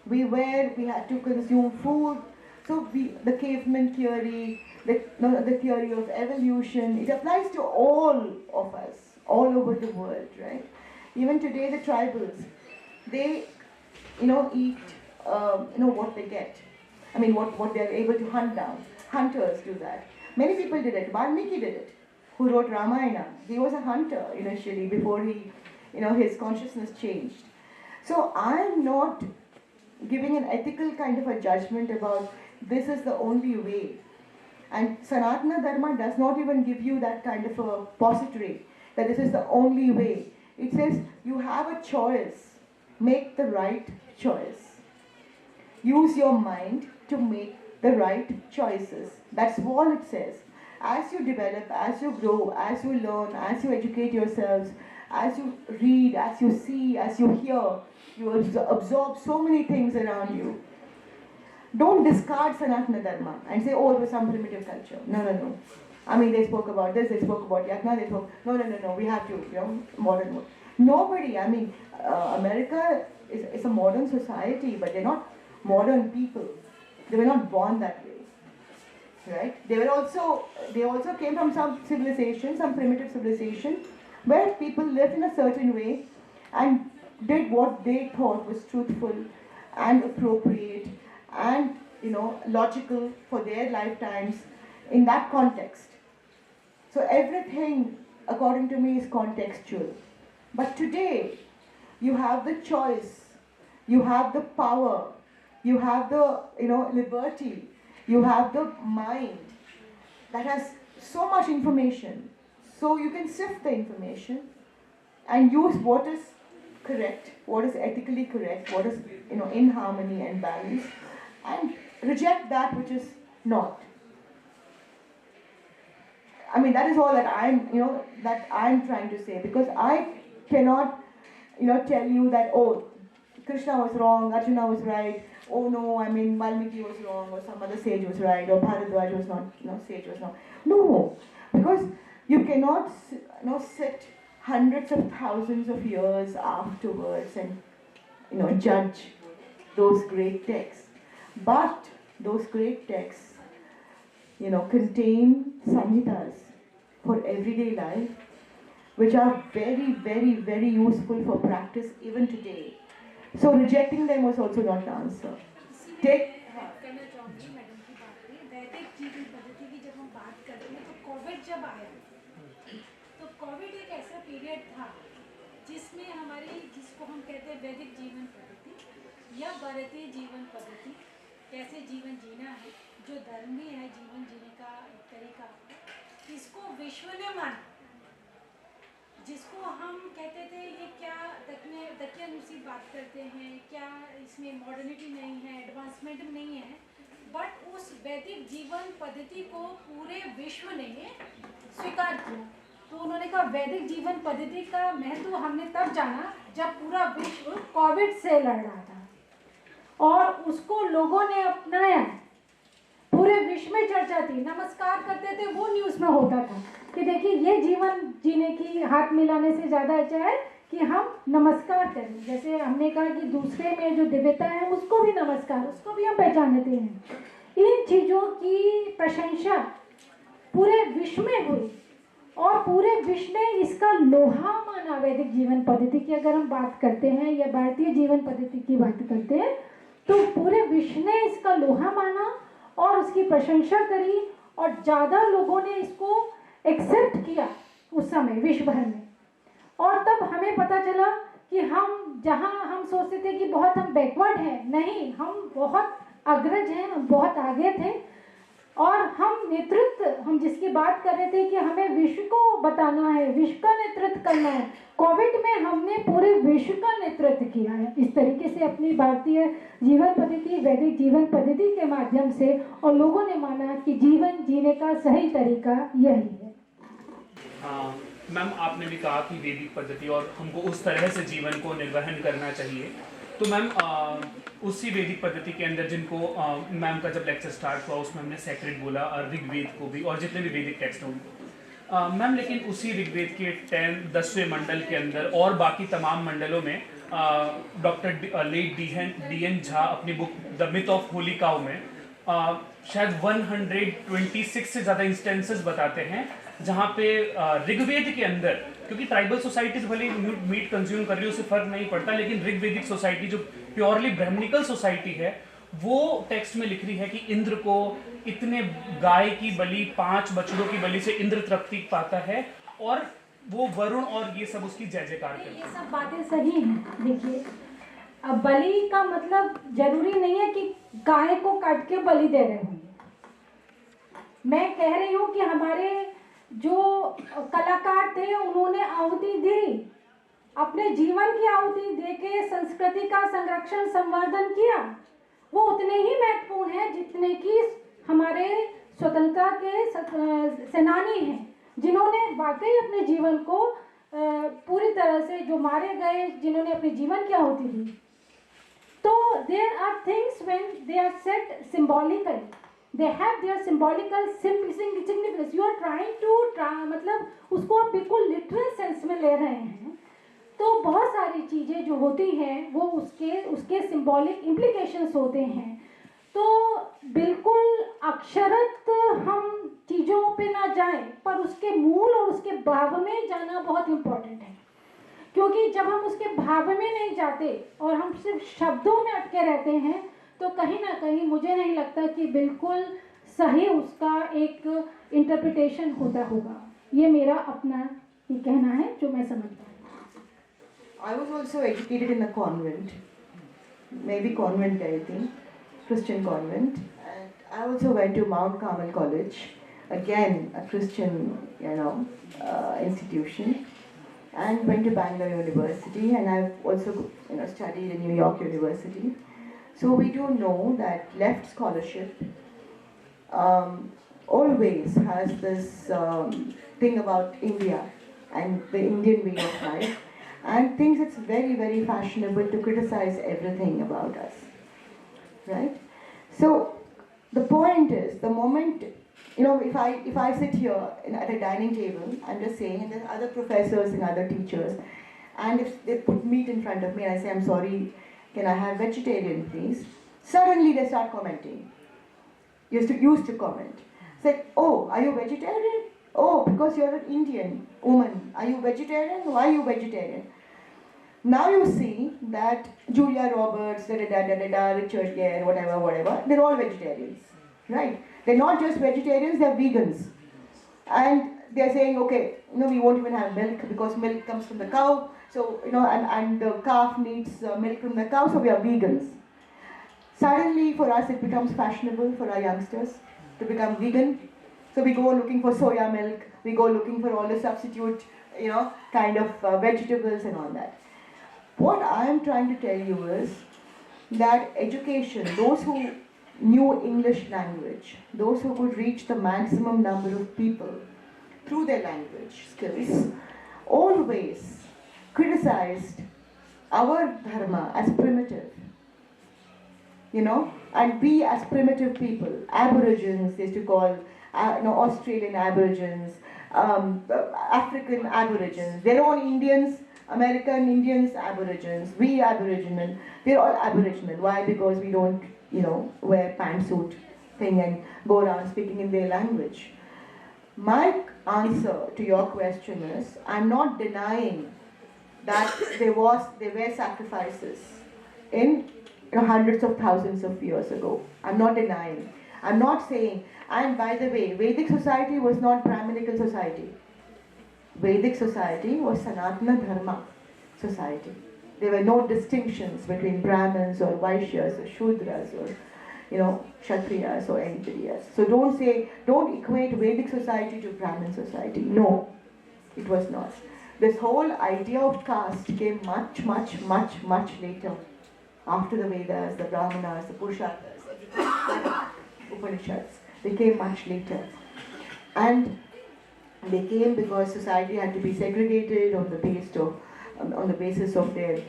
We had to consume food. So the caveman theory, the theory of evolution, it applies to all of us, all over the world, right? Even today, the tribals, they, eat, what they get. I mean, what they're able to hunt down. Hunters do that. Many people did it. Valmiki did it, who wrote Ramayana. He was a hunter initially before he, his consciousness changed. So I'm not giving an ethical kind of a judgment about this is the only way. And Sanatana Dharma does not even give you that kind of a pository that this is the only way. It says you have a choice. Make the right choice. Use your mind to make the right choices. That's all it says. As you develop, as you grow, as you learn, as you educate yourselves, as you read, as you see, as you hear, you absorb so many things around you. Don't discard Sanatana Dharma and say, oh, it was some primitive culture. No. I mean, they spoke about this, they spoke about yagna, they spoke, no, we have to, modern world. Nobody, America is a modern society, but they're not modern people. They were not born that way, right? They also came from some civilization, some primitive civilization, where people lived in a certain way and did what they thought was truthful and appropriate and logical for their lifetimes in that context. So everything, according to me, is contextual. But today, you have the choice, you have the power, you have the liberty, you have the mind that has so much information. So you can sift the information and use what is correct, what is ethically correct, what is in harmony and balance, and reject that which is not. I mean, that is all that I'm trying to say, because I cannot tell you that, oh, Krishna was wrong, Arjuna was right, oh no, Valmiki was wrong, or some other sage was right, or Bharadwaj was not, sage was not. No, because you cannot sit hundreds of thousands of years afterwards and judge those great texts. But those great texts contain samhitas for everyday life, which are very, very, very useful for practice even today. So rejecting them was also not the answer. Take करना चाहूँगी madam की बात पे वैदिक जीवन पद्धति की जब हम बात करते हैं तो कोविड जब आया कहते हैं वैदिक जीवन पद्धति या भारतीय जीवन पद्धति, कैसे जीवन जीना है, जो धर्म भी है जीवन जीने का एक तरीका है, इसको विश्व ने माना, जिसको हम कहते थे ये क्या दकियानुसी बात करते हैं, क्या इसमें मॉडर्निटी नहीं है, एडवांसमेंट नहीं है, बट उस वैदिक जीवन पद्धति को पूरे विश्व ने स्वीकार किया। तो उन्होंने कहा वैदिक जीवन पद्धति का महत्व हमने तब जाना जब पूरा विश्व कोविड से लड़ रहा था और उसको लोगों ने अपनाया, पूरे विश्व में चर्चा थी, नमस्कार करते थे, वो न्यूज़ में होता था कि देखिए ये जीवन जीने की हाथ मिलाने से ज़्यादा अच्छा है कि हम नमस्कार करें। जैसे हमने कहा कि दूसरे में जो दिव्यता है उसको भी नमस्कार, उसको भी हम पहचानते हैं। इन चीज़ों की प्रशंसा पूरे विश्व में हुई और पूरे विश्व ने इसका लोहा माना। वैदिक जीवन पद्धति की अगर हम बात करते हैं या भारतीय जीवन पद्धति की बात करते हैं तो पूरे विश्व ने इसका लोहा माना और उसकी प्रशंसा करी और ज़्यादा लोगों ने इसको एक्सेप्ट किया उस समय विश्व भर में। और तब हमें पता चला कि हम जहाँ हम सोचते थे कि बहुत हम बैकवर्ड हैं, नहीं, हम बहुत अग्रज हैं, हम बहुत आगे थे। और हम नेतृत्व, हम जिसकी बात कर रहे थे कि हमें विश्व को बताना है, विश्व का नेतृत्व करना है, कोविड में हमने पूरे विश्व का नेतृत्व किया है इस तरीके से अपनी भारतीय जीवन पद्धति, वैदिक जीवन पद्धति के माध्यम से, और लोगों ने माना कि जीवन जीने का सही तरीका यही है। मैम, आपने भी कहा कि वैदिक पद्धति और हमको उस तरह से जीवन को निर्वहन करना चाहिए। तो मैम उसी वैदिक पद्धति के अंदर जिनको मैम का जब लेक्चर स्टार्ट हुआ उसमें हमने सेक्रेड बोला, ऋग्वेद को भी और जितने भी वैदिक टेक्स्ट होंगे मैम, लेकिन उसी ऋग्वेद के 10वें मंडल के अंदर और बाकी तमाम मंडलों में doctor late D N Jha अपनी book the myth of holy cow में शायद 126 से ज़्यादा इंस्टेंसेस बताते हैं जहाँ पे ऋग्वेद के अंदर, क्योंकि ट्राइबल सोसाइटीज भले मीट कंज्यूम कर रही है उससे फर्क नहीं पड़ता, लेकिन ऋग्वेदिक सोसाइटी जो प्योरली ब्राह्मणिकल सोसाइटी है वो टेक्स्ट में लिख रही है कि इंद्र को इतने गाय की बलि, 5 बछड़ों की बलि से इंद्र तृप्ति पाता है और वो वरुण और ये सब उसकी जय जयकार करते हैं। ये सब बातें सही हैं। देखिए, अब बलि का मतलब जरूरी नहीं है कि गाय को काट के बलि दे रहे होंगे। मैं कह रही हूँ कि हमारे जो कलाकार थे उन्होंने आहुति दी, अपने जीवन की आहुति देके संस्कृति का संरक्षण संवर्धन किया। वो उतने ही महत्वपूर्ण हैं जितने कि हमारे स्वतंत्रता के सेनानी हैं, जिन्होंने वाकई अपने जीवन को पूरी तरह से, जो मारे गए, जिन्होंने अपने जीवन की आहुति दी। तो there are things when they are set symbolically, they have their symbolical significance. You are trying to मतलब उसको आप बिल्कुल लिटरल सेंस में ले रहे हैं। तो बहुत सारी चीज़ें जो होती हैं वो उसके सिंबॉलिक इम्प्लीकेशंस होते हैं। तो बिल्कुल अक्षरत हम चीज़ों पे ना जाएं, पर उसके मूल और उसके भाव में जाना बहुत इम्पोर्टेंट है, क्योंकि जब हम उसके भाव में नहीं जाते और हम सिर्फ शब्दों में अटके रहते हैं तो कहीं ना कहीं मुझे नहीं लगता कि बिल्कुल सही उसका एक इंटरप्रिटेशन होता होगा। ये मेरा अपना ये कहना है जो मैं समझता हूँ। I was also educated in a convent, maybe convent I think, Christian convent. And I also went to Mount Carmel College, again a Christian, institution, and went to Bangalore University, and I've also studied in New York University. So we do know that left scholarship always has this thing about India and the Indian way of life, and thinks it's very, very fashionable to criticize everything about us, right? So the point is, the moment, if I sit here at a dining table, I'm just saying, and there's other professors and other teachers, and if they put meat in front of me and I say, I'm sorry, can I have vegetarian please? Suddenly they start commenting. Used to comment. Say, oh, are you vegetarian? Oh, because you're an Indian woman. Are you vegetarian? Why are you vegetarian? Now you see that Julia Roberts, Richard Gere, whatever, they're all vegetarians, right? They're not just vegetarians, they're vegans. And they're saying, okay, we won't even have milk because milk comes from the cow. So, and the calf needs milk from the cow, so we are vegans. Suddenly, for us, it becomes fashionable for our youngsters to become vegan. So we go looking for soya milk, we go looking for all the substitute, kind of vegetables and all that. What I am trying to tell you is that education, those who knew English language, those who could reach the maximum number of people through their language skills, always criticized our dharma as primitive. And we as primitive people, Aborigines, they used to call, Australian Aborigines, African Aborigines, their own Indians, American Indians, Aborigines, we Aboriginal, we're all Aboriginal. Why? Because we don't, wear pantsuit thing and go around speaking in their language. My answer to your question is, I'm not denying that there were sacrifices in hundreds of thousands of years ago. I'm not denying. I'm not saying, and by the way, Vedic society was not Brahminical society. Vedic society was Sanatana Dharma society. There were no distinctions between Brahmins or Vaishyas or Shudras or Kshatriyas or anybody else. So don't equate Vedic society to Brahmin society. No, it was not. This whole idea of caste came much, much, much, much later. After the Vedas, the Brahmanas, the Purusharthas, Upanishads, they came much later. And they came because society had to be segregated on the basis of their,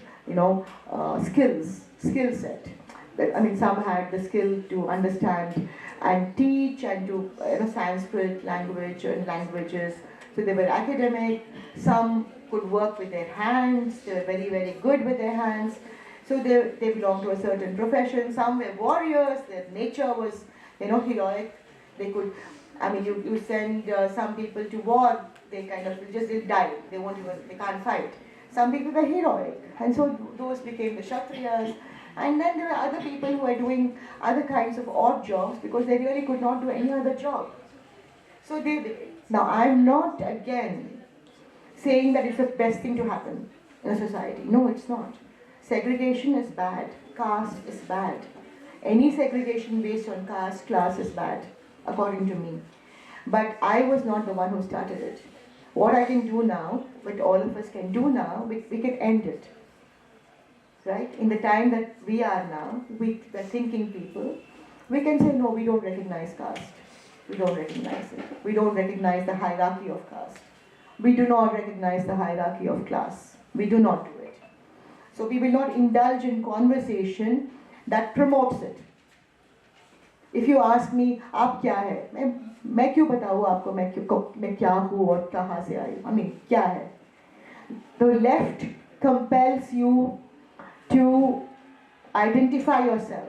skill set. Some had the skill to understand and teach and to Sanskrit language and languages. So they were academic. Some could work with their hands. They were very, very good with their hands. So they belonged to a certain profession. Some were warriors. Their nature was, heroic. They could, you send some people to war, they kind of just die. They can't fight. Some people were heroic. And so those became the Kshatriyas. And then there were other people who were doing other kinds of odd jobs because they really could not do any other job. So they became. Now I'm not again saying that it's the best thing to happen in a society. No, it's not. Segregation is bad. Caste is bad. Any segregation based on caste, class is bad, according to me. But I was not the one who started it. What I can do now, what all of us can do now, we can end it. Right? In the time that we are now, the thinking people, we can say, no, we don't recognize caste. We don't recognize it. We don't recognize the hierarchy of caste. We do not recognize the hierarchy of class. We do not do it. So we will not indulge in conversation that promotes it. If you ask me, आप क्या है? मैं क्यों बताऊँ आपको मैं क्या हूँ और कहाँ से आई? क्या है? The left compels you to identify yourself.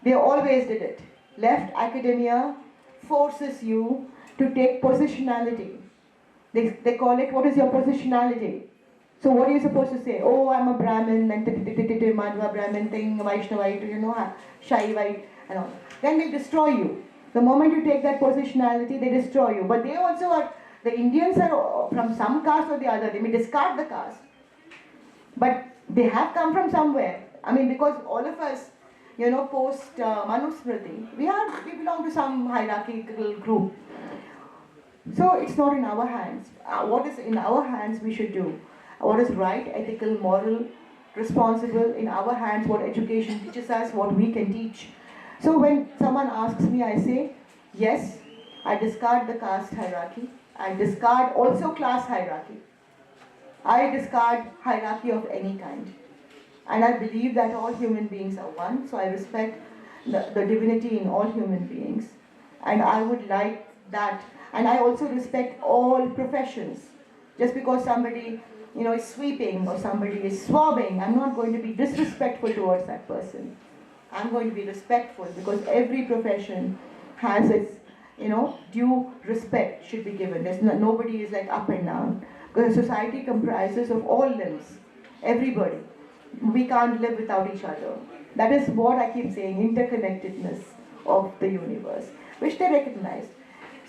They always did it. Left academia forces you to take positionality. They call it, what is your positionality? So what are you supposed to say? Oh, I'm a Brahmin, and Madhva Brahmin thing, Vaishnavite, Shaivite, and all. Then they destroy you. The moment you take that positionality, they destroy you. But they also are, the Indians are from some caste or the other. They may discard the caste. But they have come from somewhere. Because all of us, post Manusmriti, we belong to some hierarchical group. So it's not in our hands. What is in our hands we should do. What is right, ethical, moral, responsible, in our hands, what education teaches us, what we can teach. So when someone asks me, I say, yes, I discard the caste hierarchy. I discard also class hierarchy. I discard hierarchy of any kind. And I believe that all human beings are one, so I respect the divinity in all human beings. And I would like that. And I also respect all professions. Just because somebody is sweeping or somebody is swabbing, I'm not going to be disrespectful towards that person. I'm going to be respectful because every profession has its, due respect should be given. Nobody is like up and down. Because society comprises of all limbs, everybody. We can't live without each other. That is what I keep saying, interconnectedness of the universe, which they recognized.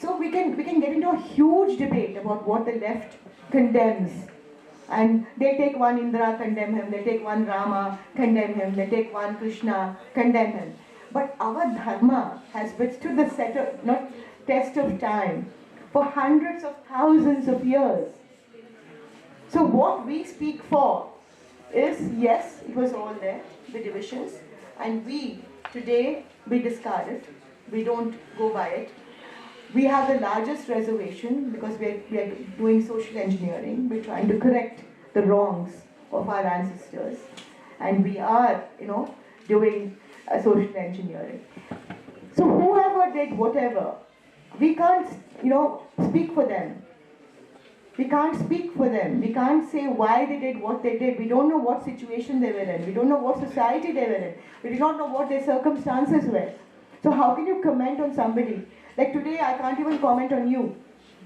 So we can get into a huge debate about what the left condemns. And they take one Indra, condemn him. They take one Rama, condemn him. They take one Krishna, condemn him. But our dharma has withstood the test of time for hundreds of thousands of years. So what we speak for is, yes, it was all there, the divisions, and today, we discard it. We don't go by it. We have the largest reservation because we are doing social engineering. We're trying to correct the wrongs of our ancestors. And we are, doing social engineering. So whoever did whatever, we can't, speak for them. We can't speak for them. We can't say why they did what they did. We don't know what situation they were in. We don't know what society they were in. We do not know what their circumstances were. So how can you comment on somebody? Like today, I can't even comment on you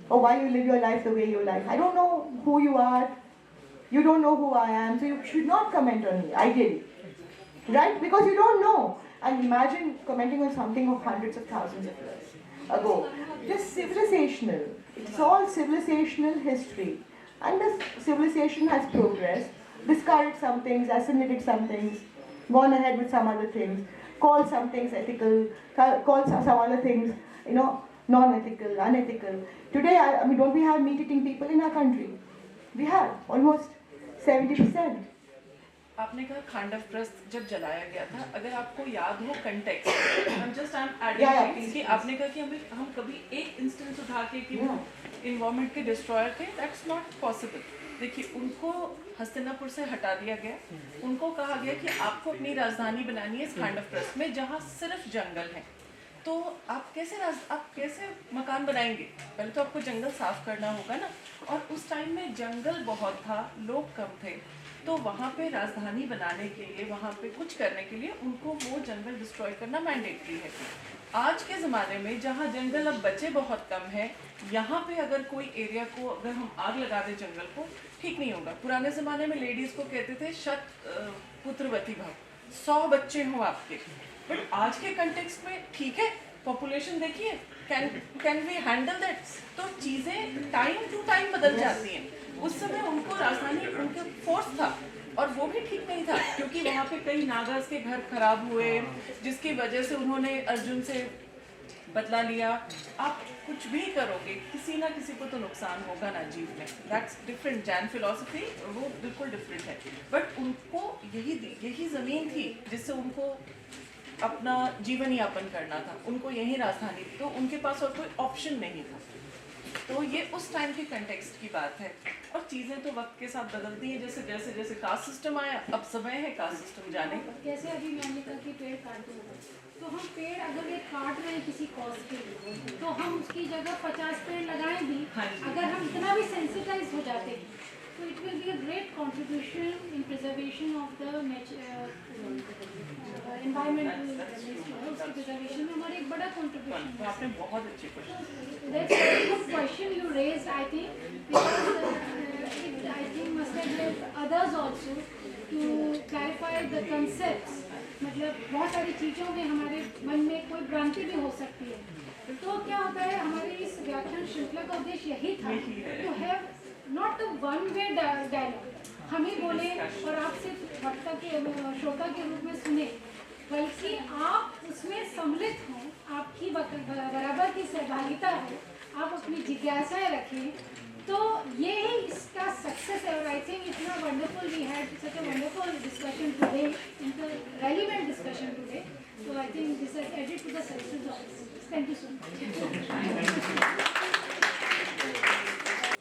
or why you live your life the way you live. I don't know who you are. You don't know who I am. So you should not comment on me, ideally. Right? Because you don't know. And imagine commenting on something of hundreds of thousands of years ago. Just civilizational. It's all civilizational history. And this civilization has progressed, discarded some things, assimilated some things, gone ahead with some other things, called some things ethical, called some other things, non-ethical, unethical. Today, I mean, don't we have meat-eating people in our country? We have almost 70%. आपने कहा खांडव प्रस्थ जब जलाया गया था, अगर आपको याद हो कंटेक्स्ट, हम जस्ट एडिंग कि आपने कहा कि हम कभी एक इंस्टेंस उठा के कि वो इन्वायरमेंट के डिस्ट्रॉयर थे, दैट्स नॉट पॉसिबल. देखिए, उनको हस्तिनापुर से हटा दिया गया, उनको कहा गया कि आपको अपनी राजधानी बनानी है इस खांडव प्रस्थ में जहाँ सिर्फ जंगल है. तो आप कैसे मकान बनाएंगे? पहले तो आपको जंगल साफ करना होगा ना. और उस टाइम में जंगल बहुत था, लोग कम थे, तो वहाँ पे राजधानी बनाने के लिए, वहाँ पे कुछ करने के लिए उनको वो जंगल डिस्ट्रॉय करना मैंडेटरी है. आज के ज़माने में जहाँ जंगल अब बचे बहुत कम है, यहाँ पे अगर कोई एरिया को अगर हम आग लगा दें जंगल को, ठीक नहीं होगा. पुराने ज़माने में लेडीज़ को कहते थे शत पुत्रवती भव, 100 बच्चे हों आपके. बट आज के कंटेक्स्ट में ठीक है, पॉपुलेशन देखिए, कैन वी हैंडल दैट. तो चीज़ें टाइम टू टाइम बदल जाती हैं. उस समय उनको राजधानी, उनके फोर्स था और वो भी ठीक नहीं था, क्योंकि वहाँ पे कई नागास के घर खराब हुए, जिसकी वजह से उन्होंने अर्जुन से बदला लिया. आप कुछ भी करोगे, किसी ना किसी को तो नुकसान होगा ना जीव में. That's different. जैन फिलॉसफी वो बिल्कुल डिफरेंट है. बट उनको यही ज़मीन थी जिससे उनको अपना जीवन यापन करना था. उनको यही राजधानी थी, तो उनके पास और कोई ऑप्शन नहीं था. तो ये उस टाइम के कंटेक्स्ट की बात है. और चीज़ें तो वक्त के साथ बदलती हैं. जैसे जैसे कास्ट सिस्टम आया, अब समय है कास्ट सिस्टम जाने का. जैसे अभी मैंने कहा कि पेड़ काट दो, तो हम पेड़ अगर ये काट रहे हैं किसी कॉज के लिए, तो हम उसकी जगह 50 पेड़ लगाएं भी. अगर हम इतना भी सेंसिटाइज हो जाते हैं, तो it will be a great contribution in preservation of the environmental, उसके प्रिजर्वेशन में हमारा एक बड़ा कंट्रीब्यूशन. आपने बहुत अच्छे question. That's a very good question you raised, I think, because I think must have helped others also to clarify the concepts. मतलब बहुत सारी चीज़ों में हमारे मन में कोई भ्रांति भी हो सकती है. तो क्या होता है, हमारी इस व्याख्यान श्रृंखला का उद्देश्य यही था, to have not a one way dialogue. हम ही बोले और आप सिर्फ वक्ता के श्रोता के रूप में सुने, बल्कि आप उसमें सम्मिलित हों, आपकी बराबर की सहभागिता हो, आप अपनी जिज्ञासाएं रखें. तो ये ही इसका सक्सेस है. और आई थिंक इतना wonderful, we had such a wonderful discussion today, relevant discussion today. So I think this has added to the success of this. Thank you so much.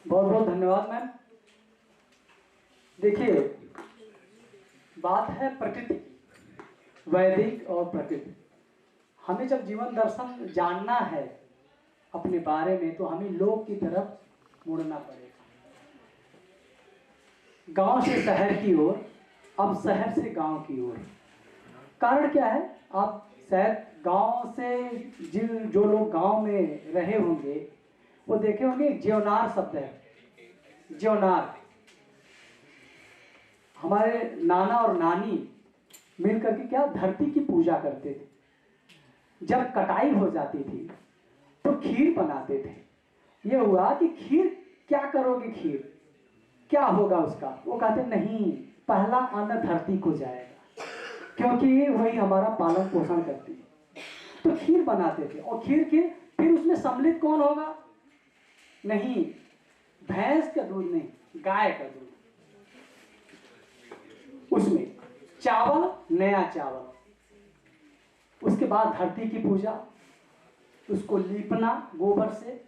बहुत बहुत धन्यवाद मैम. देखिए, बात है प्रकृति, वैदिक और प्रकृति. हमें जब जीवन दर्शन जानना है अपने बारे में, तो हमें लोक की तरफ मुड़ना पड़ेगा. गांव से शहर की ओर, अब शहर से गांव की ओर. कारण क्या है? आप शायद गांव से जो लोग गांव में रहे होंगे वो देखे होंगे, ज्योनार शब्द है. ज्योनार, हमारे नाना और नानी मिल करके क्या धरती की पूजा करते थे. जब कटाई हो जाती थी तो खीर बनाते थे। ये हुआ कि खीर क्या करोगे, खीर क्या होगा उसका? वो कहते नहीं, पहला अन्न धरती को जाएगा, क्योंकि वही हमारा पालन पोषण करती है। तो खीर बनाते थे, और खीर के फिर उसमें सम्मिलित कौन होगा? नहीं, भैंस का दूध नहीं, गाय का दूध। उसमें चावल, नया चावल, उसके बाद धरती की पूजा, उसको लीपना गोबर से,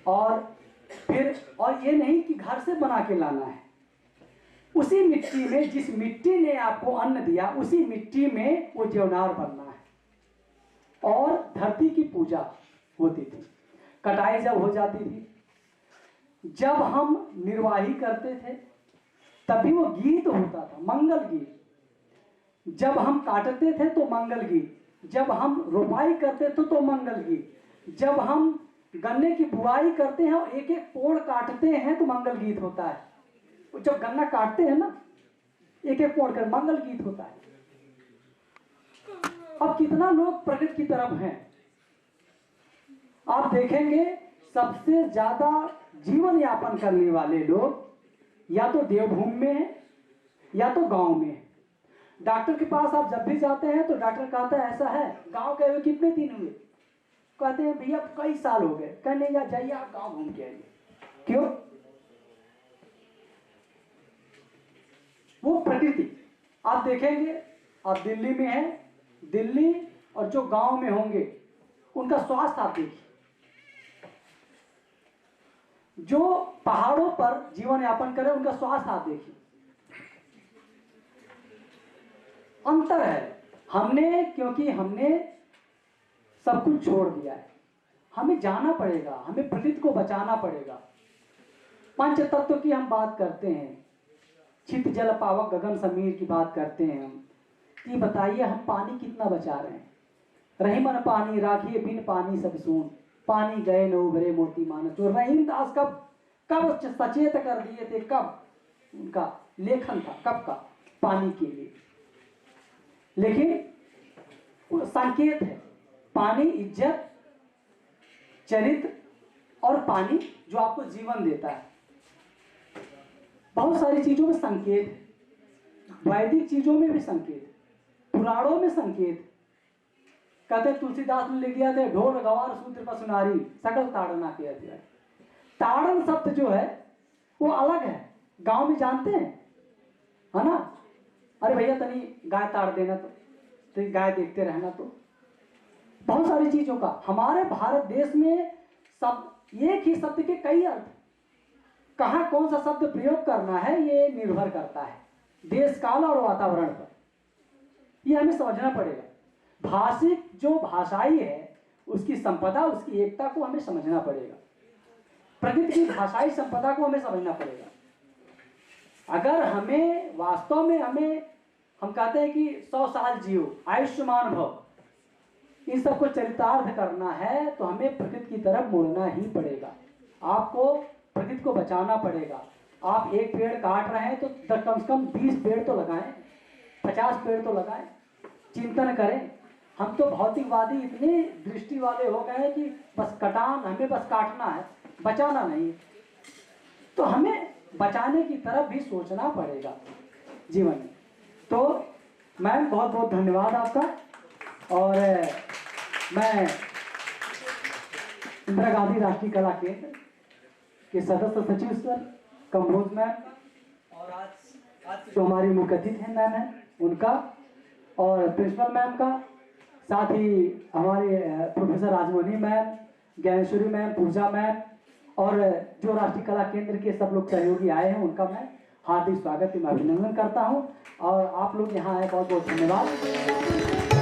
और फिर और ये नहीं कि घर से बना के लाना है, उसी मिट्टी में, जिस मिट्टी ने आपको अन्न दिया उसी मिट्टी में वो ज्योनार बनना है। और धरती की पूजा होती थी। कटाई जब हो जाती थी, जब हम निर्वाही करते थे तभी वो गीत होता था, मंगल गीत। जब हम काटते थे तो मंगल गीत, जब हम रोपाई करते थे तो मंगल गीत, जब हम गन्ने की बुआई करते हैं और एक एक पोड़ काटते हैं तो मंगल गीत होता है। जब गन्ना काटते हैं ना, एक एक पोड़ कर, मंगल गीत होता है। अब कितना लोग प्रकृति की तरफ हैं, आप देखेंगे सबसे ज्यादा जीवन यापन करने वाले लोग या तो देवभूमि में है या तो गांव में है। डॉक्टर के पास आप जब भी जाते हैं तो डॉक्टर कहता है ऐसा है, गांव गए हुए कितने दिन हुए? कहते हैं भैया कई साल हो गए। कहने या जाइए आप गांव घूम के आइए। क्यों? वो प्रकृति। आप देखेंगे, आप दिल्ली में हैं, दिल्ली और जो गांव में होंगे उनका स्वास्थ्य आप देखिए। जो पहाड़ों पर जीवन यापन करें उनका स्वास्थ्य आप देखिए, अंतर है। क्योंकि हमने सब कुछ छोड़ दिया है। हमें जाना पड़ेगा, हमें प्रकृति को बचाना पड़ेगा। पंच तत्व की हम बात करते हैं, चित जल पावक गगन समीर की बात करते हैं हम, कि बताइए हम पानी कितना बचा रहे हैं? रही मन पानी राखिए बिन पानी सब सून, पानी गए न उभरे मोती मानस। जो रहीम दास कब सचेत कर दिए थे, कब उनका लेखन था, कब का, पानी के लिए। लेकिन वो संकेत है, पानी इज्जत, चरित्र, और पानी जो आपको जीवन देता है। बहुत सारी चीजों में संकेत है, वैदिक चीजों में भी संकेत है, पुराणों में संकेत। कहते तुलसीदास ने लिख दिया था, ढोल गवार सूत्र पर सुनारी सकल ताड़ना के अध्याय। ताड़न शब्द जो है वो अलग है, गांव में जानते हैं, है ना? अरे भैया तनी गाय ताड़ देना, तो गाय देखते रहना। तो बहुत सारी चीजों का हमारे भारत देश में सब एक ही शब्द के कई अर्थ, कहां कौन सा शब्द प्रयोग करना है ये निर्भर करता है देश काल और वातावरण पर। ये हमें समझना पड़ेगा। भाषिक जो भाषाई है उसकी संपदा, उसकी एकता को हमें समझना पड़ेगा। प्रकृति की भाषाई संपदा को हमें समझना पड़ेगा। अगर हमें वास्तव में हम कहते हैं कि 100 साल जियो, आयुष्मान भव, इन सबको चरितार्थ करना है तो हमें प्रकृति की तरफ मुड़ना ही पड़ेगा। आपको प्रकृति को बचाना पड़ेगा। आप एक पेड़ काट रहे हैं तो कम से कम 20 पेड़ तो लगाएं, 50 पेड़ तो लगाएं, चिंतन करें। हम तो भौतिकवादी इतने दृष्टि वाले हो गए हैं कि बस हमें बस काटना है, बचाना नहीं। तो हमें बचाने की तरफ भी सोचना पड़ेगा जीवन में। तो मैम बहुत बहुत धन्यवाद आपका। और मैं इंदिरा गांधी राष्ट्रीय कला केंद्र के सदस्य सचिव सर कम्बोज मैम, और आज जो हमारी मुख्य अतिथि हैं मैम है उनका, और प्रिंसिपल मैम का, साथ ही हमारे professor Rajmohini ma'am, Dnyaneshwari ma'am, पूजा मैम, और जो राष्ट्रीय कला केंद्र के सब लोग सहयोगी आए हैं उनका मैं हार्दिक स्वागत, मैं अभिनंदन करता हूं। और आप लोग यहाँ आए, बहुत बहुत धन्यवाद।